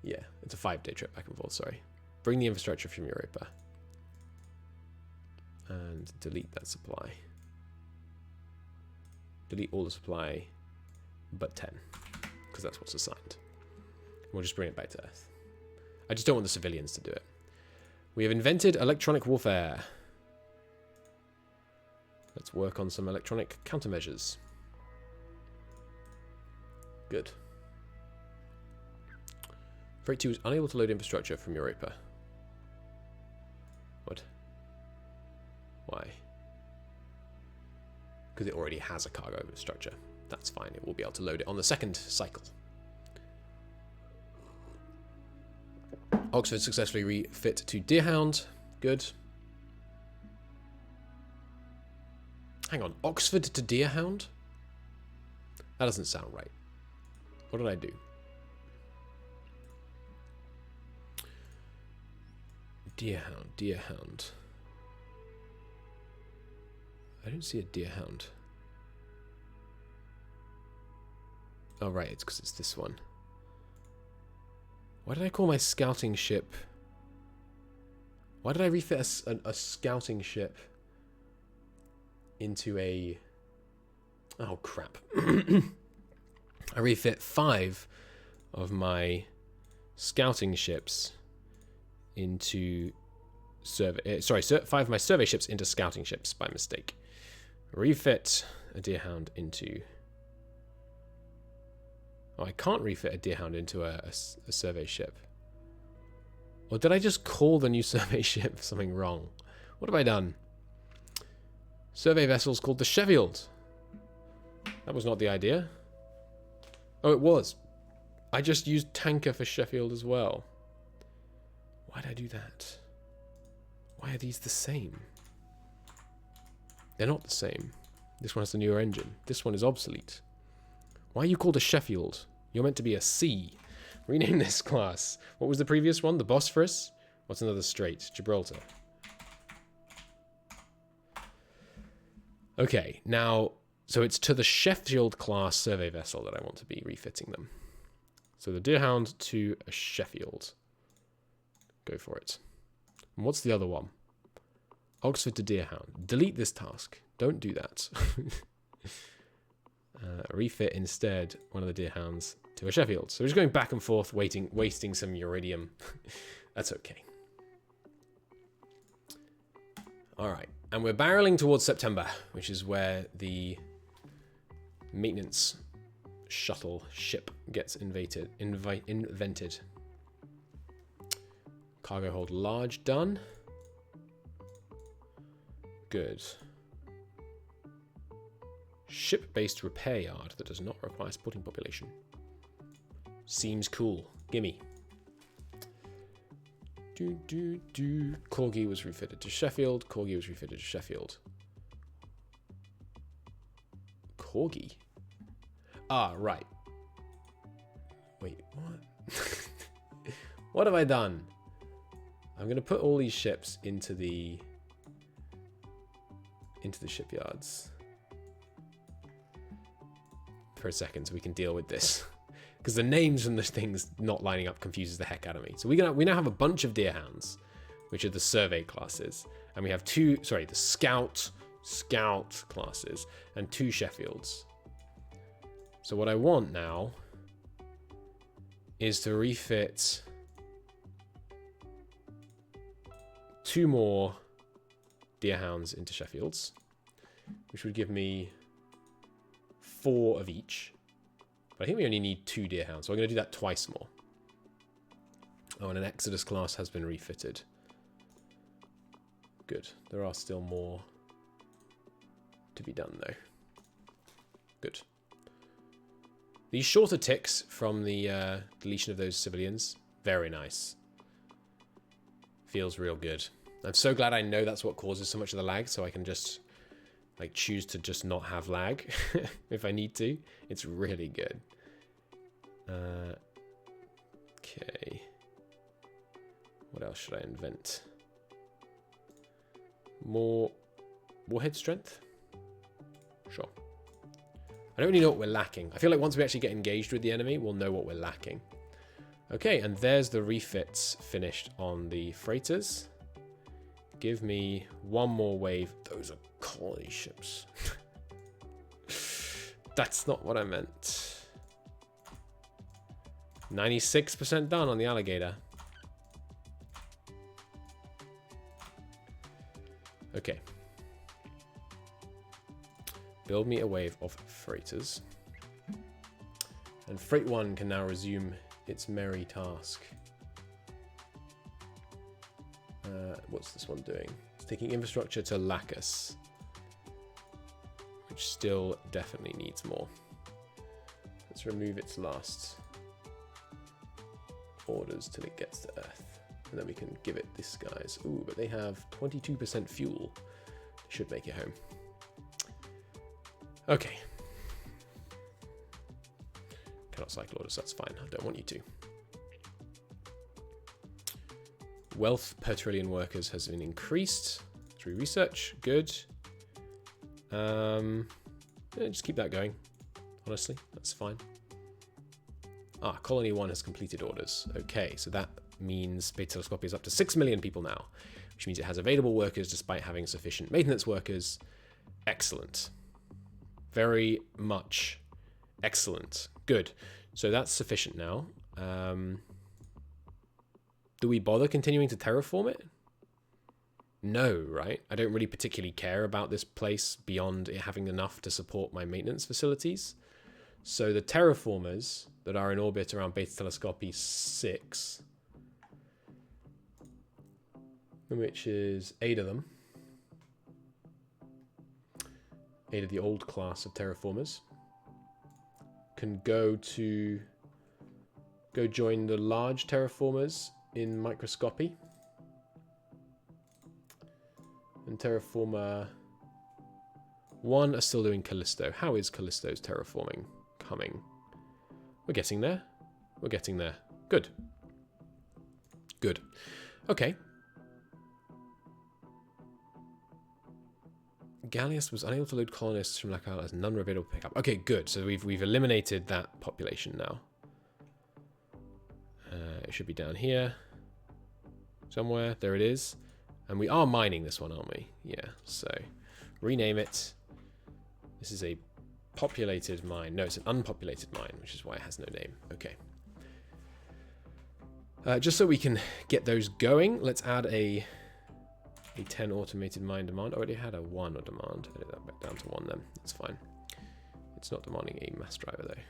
Yeah, it's a 5-day trip back and forth, sorry. Bring the infrastructure from Europa. And delete that supply. Delete all the supply but 10. Because that's what's assigned. We'll just bring it back to Earth. I just don't want the civilians to do it. We have invented electronic warfare. Let's work on some electronic countermeasures. Good. Freight 2 is unable to load infrastructure from Europa. What? Why? Because it already has a cargo infrastructure. That's fine. It will be able to load it on the second cycle. Oxford successfully refit to Deerhound. Good. Hang on. Oxford to Deerhound? That doesn't sound right. What did I do? Deerhound. Deerhound. I don't see a Deerhound. Oh, right. It's because it's this one. Why did I call my scouting ship? Why did I refit a scouting ship into a... Oh, crap. I refit 5 of my scouting ships into... 5 of my survey ships into scouting ships by mistake. Refit a Deerhound into... Oh, I can't refit a Deerhound into a survey ship. Or did I just call the new survey ship something wrong? What have I done? Survey vessel's called the Sheffield. That was not the idea. Oh, it was. I just used tanker for Sheffield as well. Why did I do that? Why are these the same? They're not the same. This one has the newer engine. This one is obsolete. Why are you called a Sheffield? You're meant to be a C. Rename this class. What was the previous one? The Bosphorus? What's another strait? Gibraltar. Okay, now, so it's to the Sheffield class survey vessel that I want to be refitting them. So the Deerhound to a Sheffield. Go for it. And what's the other one? Oxford to Deerhound. Delete this task. Don't do that. Refit instead one of the Deerhounds to a Sheffield. So we're just going back and forth, wasting some uridium. That's okay. All right. And we're barreling towards September, which is where the maintenance shuttle ship gets invented. Cargo hold large, done. Good. Ship-based repair yard that does not require supporting population. Seems cool. Gimme. Corgi was refitted to Sheffield. Corgi was refitted to Sheffield. Corgi? Ah, right. Wait, what? What have I done? I'm going to put all these ships into the shipyards for a second so we can deal with this. Because the names and the things not lining up confuses the heck out of me. So we now have a bunch of Deerhounds, which are the survey classes. And we have the scout classes, and 2 Sheffields. So what I want now is to refit 2 more Deerhounds into Sheffields, which would give me 4 of each. But I think we only need 2 Deerhounds, so I'm going to do that twice more. Oh, and an Exodus class has been refitted. Good. There are still more to be done, though. Good. These shorter ticks from the deletion of those civilians, very nice. Feels real good. I'm so glad I know that's what causes so much of the lag, so I can just like choose to just not have lag if I need to. It's really good. Okay. What else should I invent? More warhead strength? Sure. I don't really know what we're lacking. I feel like once we actually get engaged with the enemy, we'll know what we're lacking. Okay, and there's the refits finished on the freighters. Give me 1 more wave. Those are colony ships. That's not what I meant. 96% done on the alligator. Okay. Build me a wave of freighters. And Freight 1 can now resume its merry task. What's this one doing? It's taking infrastructure to Lacus, which still definitely needs more. Let's remove its last orders till it gets to Earth. And then we can give it this guy's. Ooh, but they have 22% fuel. Should make it home. Okay. Cannot cycle orders, that's fine. I don't want you to. Wealth per trillion workers has been increased through research. Good. Yeah, just keep that going. Honestly, that's fine. Ah, Colony 1 has completed orders. Okay, so that means Beta Telescopia is up to 6 million people now, which means it has available workers despite having sufficient maintenance workers. Excellent. Very much excellent. Good. So that's sufficient now. Do we bother continuing to terraform it? No, right? I don't really particularly care about this place beyond it having enough to support my maintenance facilities. So the terraformers that are in orbit around Beta Telescopia 6, which is 8 of them, 8 of the old class of terraformers, can go join the large terraformers in microscopy. And terraformer 1 are still doing Callisto. How is Callisto's terraforming coming? We're getting there. We're getting there. Good. Good. Okay. Gallius was unable to load colonists from Lacal as none were available to pick up. Okay, good. So we've eliminated that population now. It should be down here somewhere. There it is. And we are mining this one, aren't we? Yeah. So rename it. This is a populated mine. No, it's an unpopulated mine, which is why it has no name. Okay. Just so we can get those going, let's add a A 10 automated mine demand. Already had a 1 or demand. Edit that back down to 1 then. That's fine. It's not demanding a mass driver though.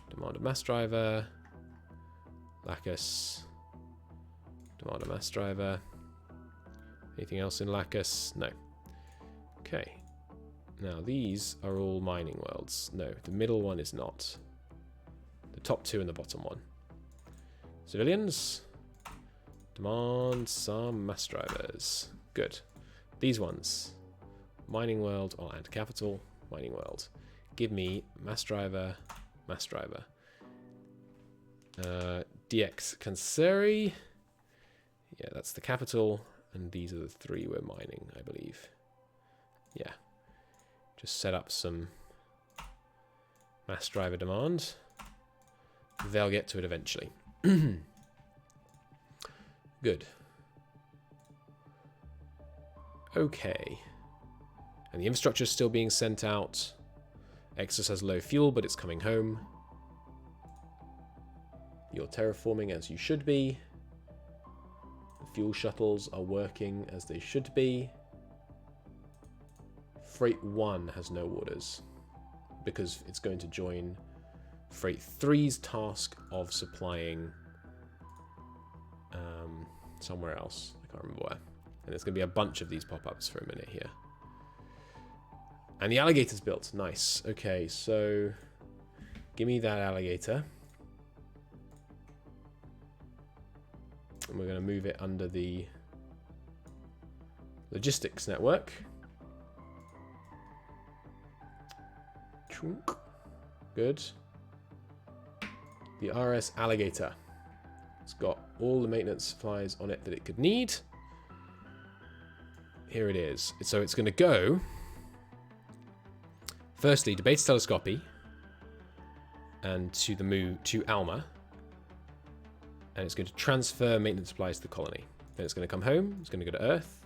Demand a mass driver. Lacus. Demand a mass driver. Anything else in Lacus? No. Okay. Now these are all mining worlds. No, the middle one is not. The top 2 and the bottom 1. Civilians. Demand some mass drivers. Good. These ones. Mining world. I'll add capital. Mining world. Give me mass driver. Mass driver. DX Kanseri. Yeah, that's the capital. And these are the 3 we're mining, I believe. Yeah. Just set up some mass driver demand. They'll get to it eventually. Good. Okay. And the infrastructure is still being sent out. Exos has low fuel, but it's coming home. You're terraforming as you should be. The fuel shuttles are working as they should be. Freight 1 has no orders because it's going to join Freight 3's task of supplying somewhere else. I can't remember where. And there's going to be a bunch of these pop-ups for a minute here. And the alligator's built. Nice. Okay, so give me that alligator. And we're going to move it under the logistics network. Chunk. Good. The RS alligator. It's got all the maintenance supplies on it that it could need. Here it is. So it's going to go, firstly, to Beta Telescopy and to the moon, to Alma. And it's going to transfer maintenance supplies to the colony. Then it's going to come home. It's going to go to Earth.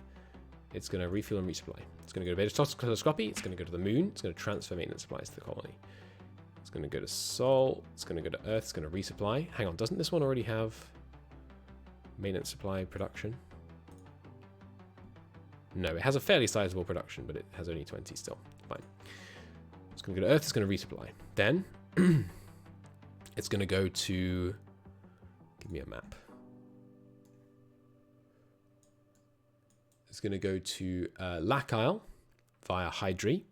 It's going to refuel and resupply. It's going to go to Beta Telescopy. It's going to go to the moon. It's going to transfer maintenance supplies to the colony. It's going to go to Sol. It's going to go to Earth. It's going to resupply. Hang on, doesn't this one already have maintenance supply production? No, it has a fairly sizable production, but it has only 20 still. Fine. It's going to go to Earth. It's going to resupply. Then it's going to go to... Give me a map. It's going to go to Lac Isle via Hydri.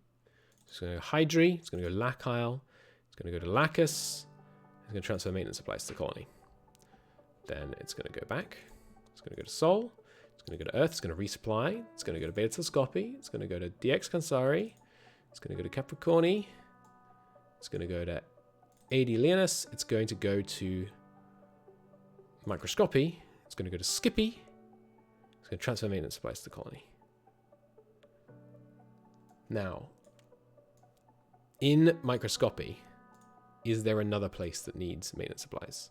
It's going to go Hydri. It's going to go Lac Isle. It's going to go to Lacus. It's going to transfer maintenance supplies to the colony. Then it's going to go back. It's going to go to Sol. It's going to go to Earth. It's going to resupply. It's going to go to Beta Telescopy. It's going to go to DX Kansari. It's going to go to Capricorni. It's going to go to AD Leonis. It's going to go to Microscopy. It's going to go to Skippy. It's going to transfer maintenance supplies to the colony. Now, in Microscopy, is there another place that needs maintenance supplies?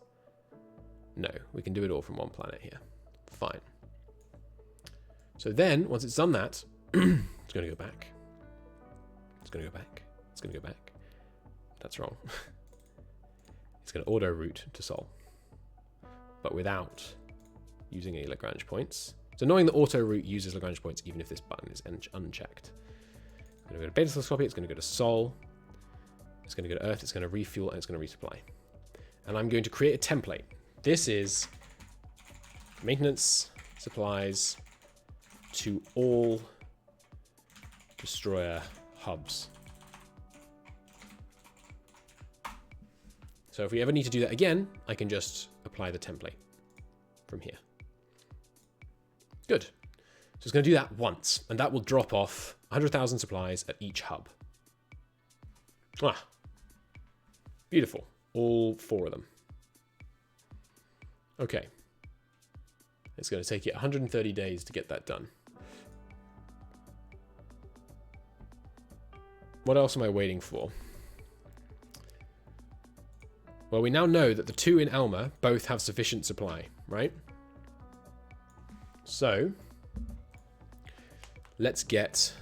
No, we can do it all from one planet here. Fine. So then, once it's done that, it's going to go back. It's going to go back. It's going to go back. That's wrong. It's going to auto route to Sol, but without using any Lagrange points. It's annoying that auto route uses Lagrange points even if this button is unchecked. It's going to go to Beta Telescopy. It's going to go to Sol. It's going to go to Earth. It's going to refuel and it's going to resupply. And I'm going to create a template. This is maintenance supplies to all destroyer hubs. So if we ever need to do that again, I can just apply the template from here. Good. So it's going to do that once, and that will drop off 100,000 supplies at each hub. Ah, beautiful. All 4 of them. Okay. It's going to take it 130 days to get that done. What else am I waiting for? Well, we now know that the 2 in Alma both have sufficient supply, right? So, let's get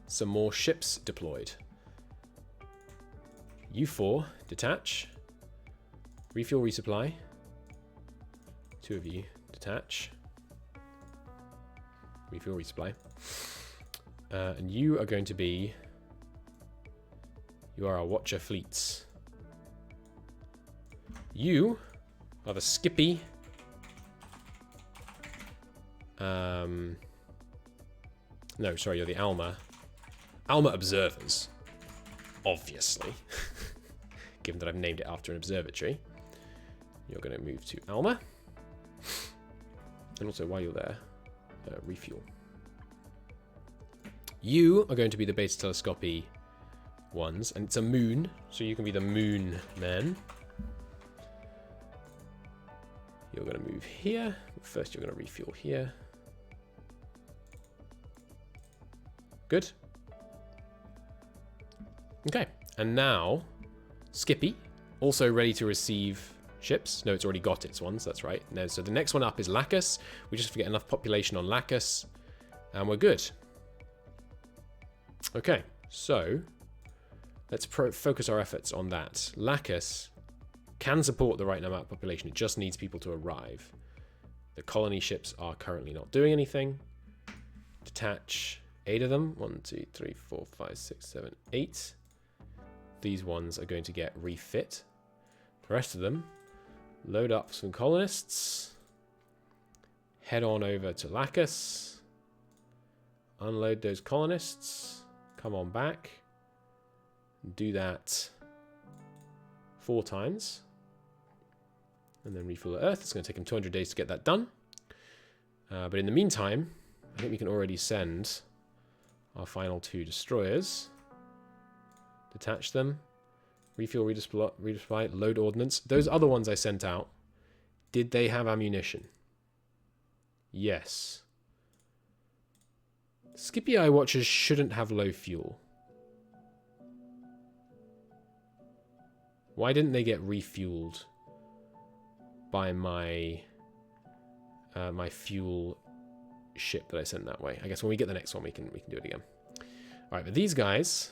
some more ships deployed. U4, detach. Refuel, resupply. 2 of you, detach. Refuel, resupply. And you are going to be... You are our Watcher fleets. You are the Skippy. No, sorry, you're the Alma. Alma Observers. Obviously. Given that I've named it after an observatory. You're going to move to Alma. And also, while you're there, refuel. You are going to be the Beta Telescopy ones. And it's a moon, so you can be the moon man. You're going to move here. First, you're going to refuel here. Good. Okay. And now, Skippy, also ready to receive ships. No, it's already got its ones. That's right. No, so the next one up is Lacus. We just have to get enough population on Lacus, and we're good. Okay. So, let's focus our efforts on that. Lacus can support the right amount of population. It just needs people to arrive. The colony ships are currently not doing anything. Detach 8 of them. 1, 2, 3, 4, 5, 6, 7, 8. These ones are going to get refit. The rest of them, load up some colonists. Head on over to Lacus. Unload those colonists. Come on back. Do that 4 times. And then refuel the Earth. It's going to take them 200 days to get that done. But in the meantime, I think we can already send our final 2 destroyers. Detach them. Refuel, resupply, load ordnance. Those other ones I sent out, did they have ammunition? Yes. Skippy Eye Watchers shouldn't have low fuel. Why didn't they get refueled by my my fuel ship that I sent that way? I guess when we get the next one, we can do it again. All right, but these guys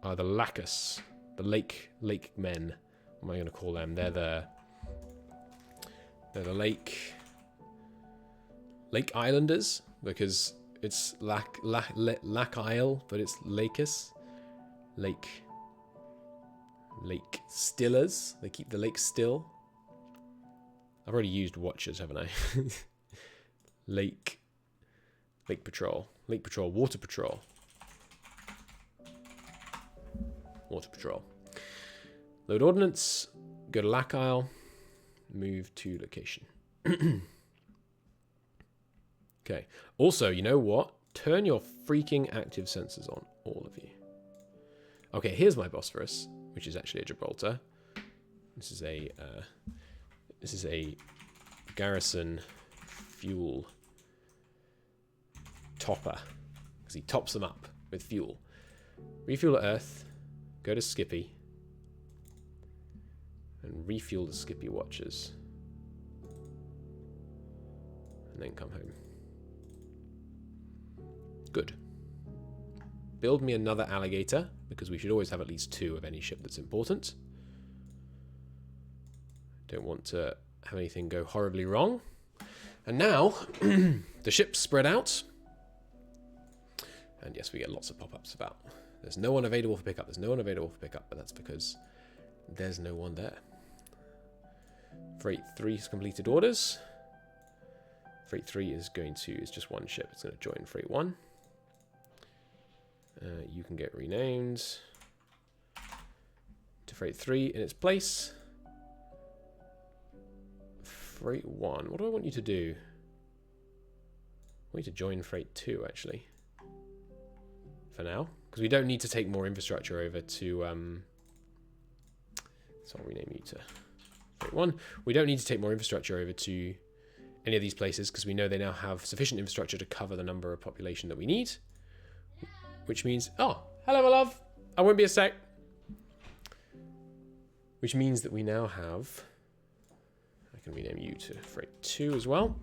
are the Lacus, the lake men. What am I going to call them? They're the lake islanders, because it's Lac Isle, but it's Lacus. Lake stillers. They keep the lake still. I've already used watchers, haven't I? Lake patrol. Lake patrol. Water patrol. Water patrol. Load ordnance. Go to Lac Isle. Move to location. Okay. Also, you know what? Turn your freaking active sensors on, all of you. Okay, here's my Bosphorus, which is actually a Gibraltar. This is a garrison fuel topper, because he tops them up with fuel. Refuel at Earth. Go to Skippy. And refuel the Skippy Watchers. And then come home. Good. Build me another alligator, because we should always have at least 2 of any ship that's important. Don't want to have anything go horribly wrong. And now, the ships spread out. And yes, we get lots of pop-ups about there's no one available for pickup. There's no one available for pickup, but that's because there's no one there. Freight 3 has completed orders. Freight 3 is just one ship. It's going to join Freight 1. You can get renamed to Freight 3 in its place. Freight 1. What do I want you to do? I want you to join Freight 2, actually. For now. Because we don't need to take more infrastructure over to... so I'll rename you to Freight 1. We don't need to take more infrastructure over to any of these places, because we know they now have sufficient infrastructure to cover the number of population that we need. Which means... Oh, hello, my love. I won't be a sec. Which means that we now have... I can rename you to Freight 2 as well.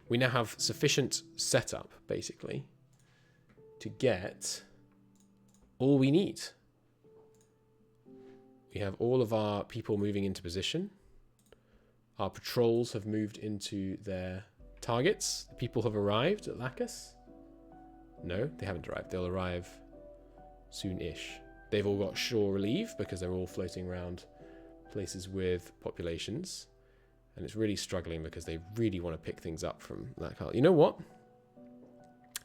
We now have sufficient setup, basically, to get all we need. We have all of our people moving into position. Our patrols have moved into their targets. People have arrived at Lacus. No, they haven't arrived. They'll arrive soon-ish. They've all got shore relief because they're all floating around places with populations. And it's really struggling because they really want to pick things up from Lacus. You know what?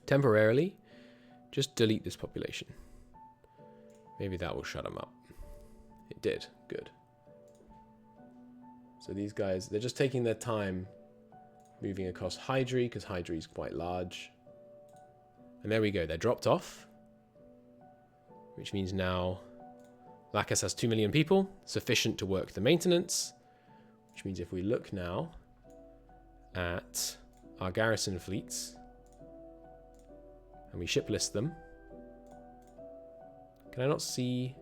Temporarily, just delete this population. Maybe that will shut them up. It did. Good. So these guys, they're just taking their time moving across Hydri because Hydri is quite large. And there we go. They're dropped off. Which means now Lacus has 2 million people, sufficient to work the maintenance. Which means if we look now at our garrison fleets and we ship list them, can I not see?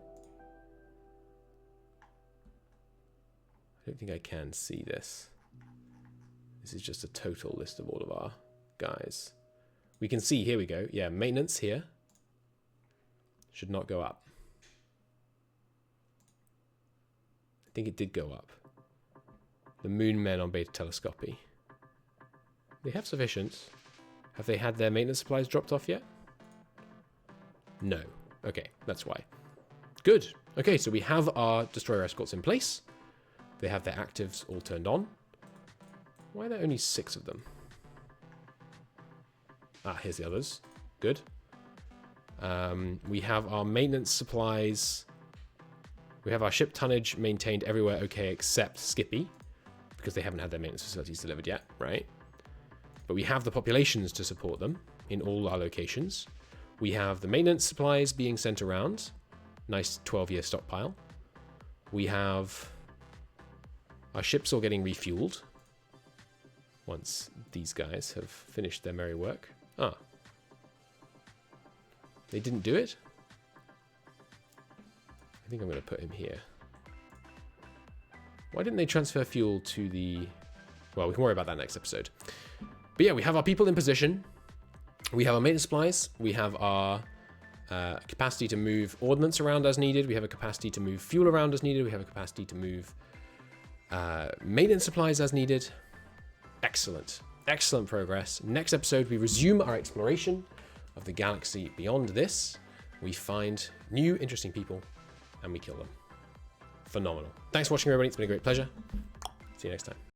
I don't think I can see this. This is just a total list of all of our guys. We can see, here we go. Yeah, maintenance here should not go up. I think it did go up. The moon men on beta telescopy. They have sufficient. Have they had their maintenance supplies dropped off yet? No. Okay, that's why. Good. Okay, so we have our destroyer escorts in place. They have their actives all turned on. Why are there only 6 of them? Ah, here's the others. Good. We have our maintenance supplies. We have our ship tonnage maintained everywhere okay except Skippy, because they haven't had their maintenance facilities delivered yet, right? But we have the populations to support them in all our locations. We have the maintenance supplies being sent around. Nice 12-year stockpile. We have our ships all getting refueled once these guys have finished their merry work. Ah. They didn't do it? I think I'm going to put him here. Why didn't they transfer fuel to the... Well, we can worry about that next episode. But yeah, we have our people in position. We have our maintenance supplies. We have our capacity to move ordnance around as needed. We have a capacity to move fuel around as needed. We have a capacity to move maintenance supplies as needed. Excellent. Excellent progress. Next episode, we resume our exploration of the galaxy beyond this. We find new, interesting people, and we kill them. Phenomenal. Thanks for watching, everybody. It's been a great pleasure. See you next time.